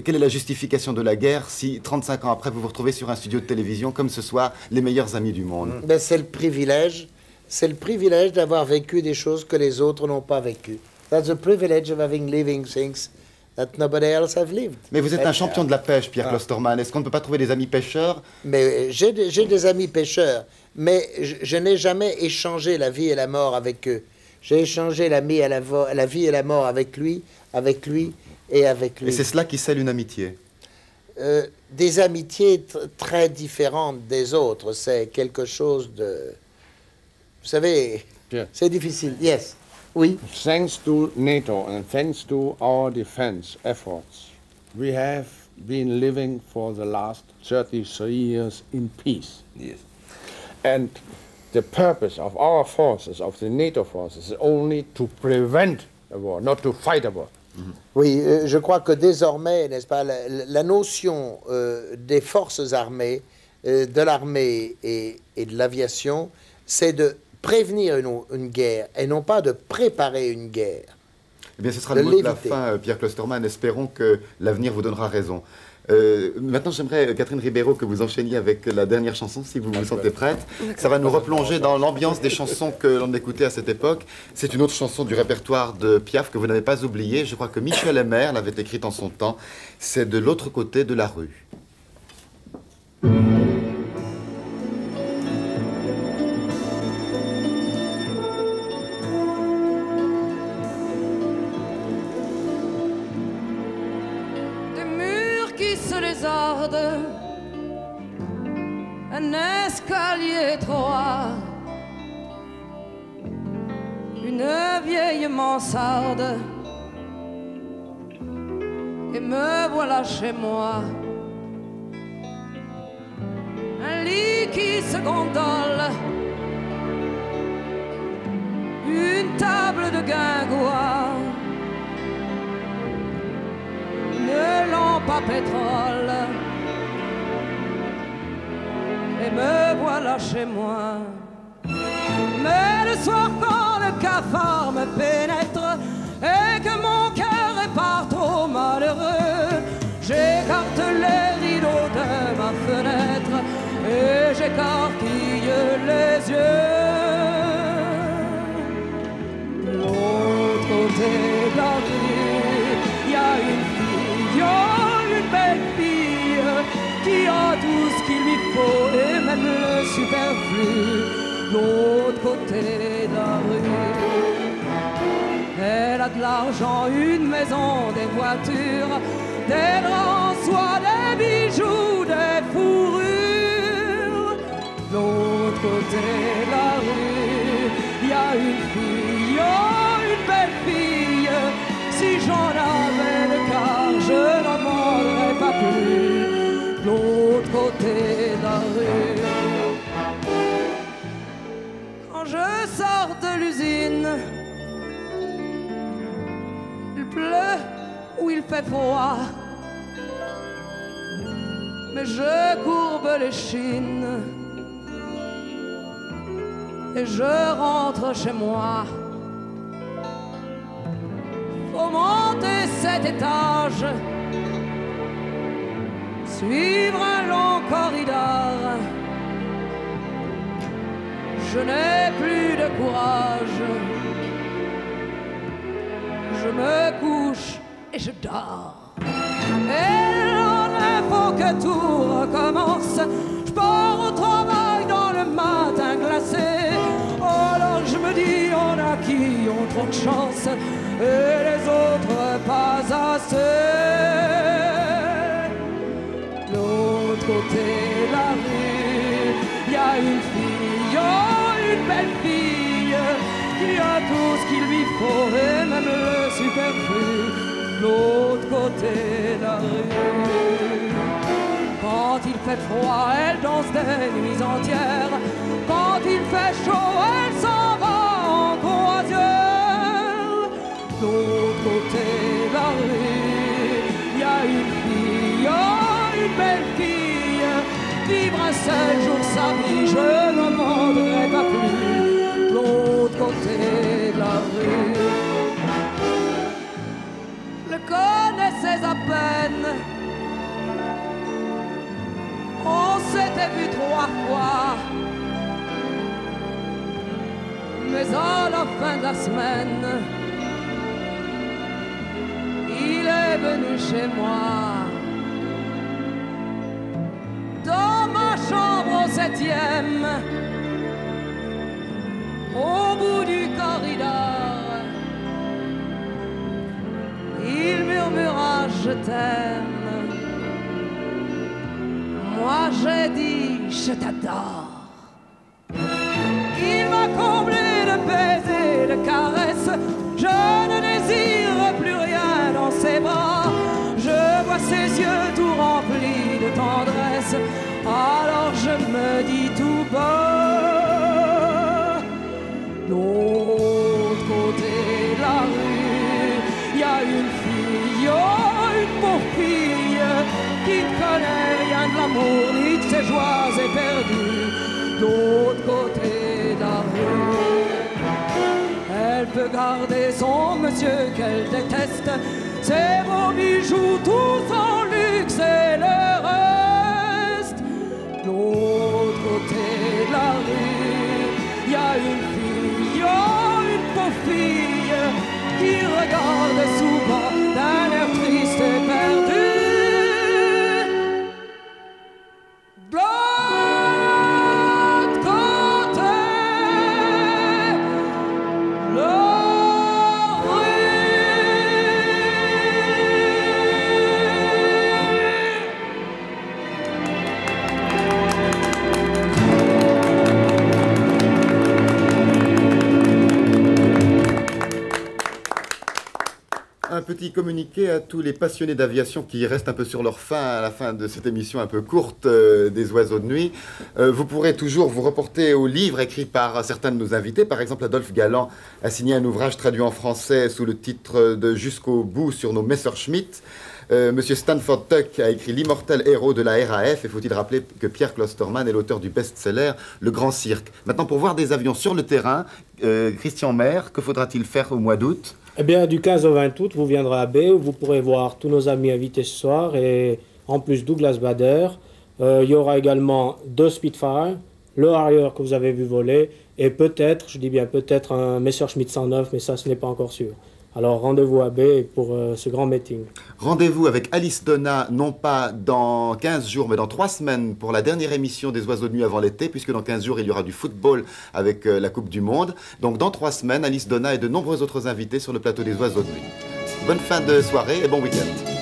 quelle est la justification de la guerre si 35 ans après vous vous retrouvez sur un studio de télévision comme ce soir, les meilleurs amis du monde? Ben, c'est le privilège d'avoir vécu des choses que les autres n'ont pas vécues. That's the privilege of having living things that nobody else have lived. Mais vous êtes un champion de la pêche, Pierre Klosterman. Est-ce qu'on ne peut pas trouver des amis pêcheurs? Mais j'ai des amis pêcheurs, mais je n'ai jamais échangé la vie et la mort avec eux. J'ai échangé la vie et la mort avec lui et avec lui. Et c'est cela qui scelle une amitié? Des amitiés très différentes des autres. C'est quelque chose de... Vous savez, c'est difficile. Yes. Oui. Thanks to NATO and thanks to our defense efforts, we have been living for the last 33 years in peace. Yes. And the purpose of our forces, of the NATO forces, is only to prevent a war, not to fight a war. Oui, je crois que désormais, n'est-ce pas, la notion des forces armées, de l'armée et de l'aviation, c'est de prévenir une guerre et non pas de préparer une guerre. Eh bien, ce sera le mot de la fin, Pierre Klosterman. Espérons que l'avenir vous donnera raison. Maintenant, j'aimerais, Catherine Ribeiro, que vous enchaîniez avec la dernière chanson, si vous vous sentez prête. Ça va nous replonger dans l'ambiance des chansons que l'on écoutait à cette époque. C'est une autre chanson du répertoire de Piaf que vous n'avez pas oubliée. Je crois que Michel Amer l'avait écrite en son temps. C'est De l'autre côté de la rue. Un escalier étroit, une vieille mansarde, et me voilà chez moi. Un lit qui se gondole, une table de guingois, une lampe à pétrole, et me voilà chez moi. Mais le soir quand le cafard me pénètre et que mon cœur est par trop malheureux, j'écarte les rideaux de ma fenêtre et j'écarquille les yeux. L'autre côté de la rue, y a une fille, oh, une belle fille, qui a tout ce qu'il lui faut et même le superflu. L'autre côté de la rue, elle a de l'argent, une maison, des voitures, des grands soies, des bijoux, des fourrures. L'autre côté de la rue, il y a une fille, oh, une belle fille. Si j'en avais le quart, je n'en demanderais pas plus. L'autre côté de la rue. Quand je sors de l'usine, il pleut ou il fait froid, mais je courbe les chines et je rentre chez moi. Faut monter 7 étages, suivre un long corridor. Je n'ai plus de courage, je me couche et je dors. Et il faut que tout recommence. Je pars au travail dans le matin glacé. Oh, alors je me dis, on a qui ont trop de chance et les autres pas assez. L'autre côté de la rue, y a une fille, oh, une belle fille, qui a tout ce qu'il lui faut et même le superflu. L'autre côté de la rue, quand il fait froid, elle danse des nuits entières. Quand il fait chaud, elle s'en va en croisière. L'autre côté de la rue, y a une fille, oh, une belle fille, vivre un seul jour sa vie, je n'en demanderai pas plus. L'autre côté de la rue, le connaissais à peine, on s'était vu 3 fois, mais à la fin de la semaine, il est venu chez moi. Dans ma chambre au 7e, au bout du corridor, il murmura je t'aime. Moi j'ai dit je t'adore. Il m'a comblé de baisers, de caresses. Je ne désire plus rien dans ses bras. Je vois ses yeux tout remplis de tendresse. Alors je me dis tout bas, l'autre côté de la rue, y a une fille, oh, une pauvre fille, qui ne connaît rien de l'amour ni de ses joies éperdues. L'autre côté de la rue, elle peut garder son monsieur qu'elle déteste. Ses beaux bijoux, tout son luxe et le reste. De l'autre côté de la rue, il y a une fille, oh, une pauvre fille, qui regarde souvent d'un air triste et perdu. De l'autre côté, la Un petit communiqué à tous les passionnés d'aviation qui restent un peu sur leur faim à la fin de cette émission un peu courte des oiseaux de nuit. Vous pourrez toujours vous reporter au livre écrit par certains de nos invités. Par exemple, Adolphe Galland a signé un ouvrage traduit en français sous le titre de Jusqu'au bout sur nos Messerschmitt. Monsieur Stanford Tuck a écrit L'immortel héros de la RAF. Et faut-il rappeler que Pierre Klosterman est l'auteur du best-seller Le Grand Cirque. Maintenant, pour voir des avions sur le terrain, Christian Maire, que faudra-t-il faire au mois d'août ? Eh bien, du 15 au 20 août, vous viendrez à B, où vous pourrez voir tous nos amis invités ce soir, et en plus Douglas Bader. Il y aura également 2 Spitfire, le Harrier que vous avez vu voler, et peut-être, je dis bien peut-être, un Messerschmitt 109, mais ça, ce n'est pas encore sûr. Alors, rendez-vous à B pour ce grand meeting. Rendez-vous avec Alice Donna, non pas dans 15 jours, mais dans 3 semaines, pour la dernière émission des Oiseaux de nuit avant l'été, puisque dans 15 jours, il y aura du football avec la Coupe du Monde. Donc, dans 3 semaines, Alice Donna et de nombreux autres invités sur le plateau des Oiseaux de nuit. Bonne fin de soirée et bon week-end.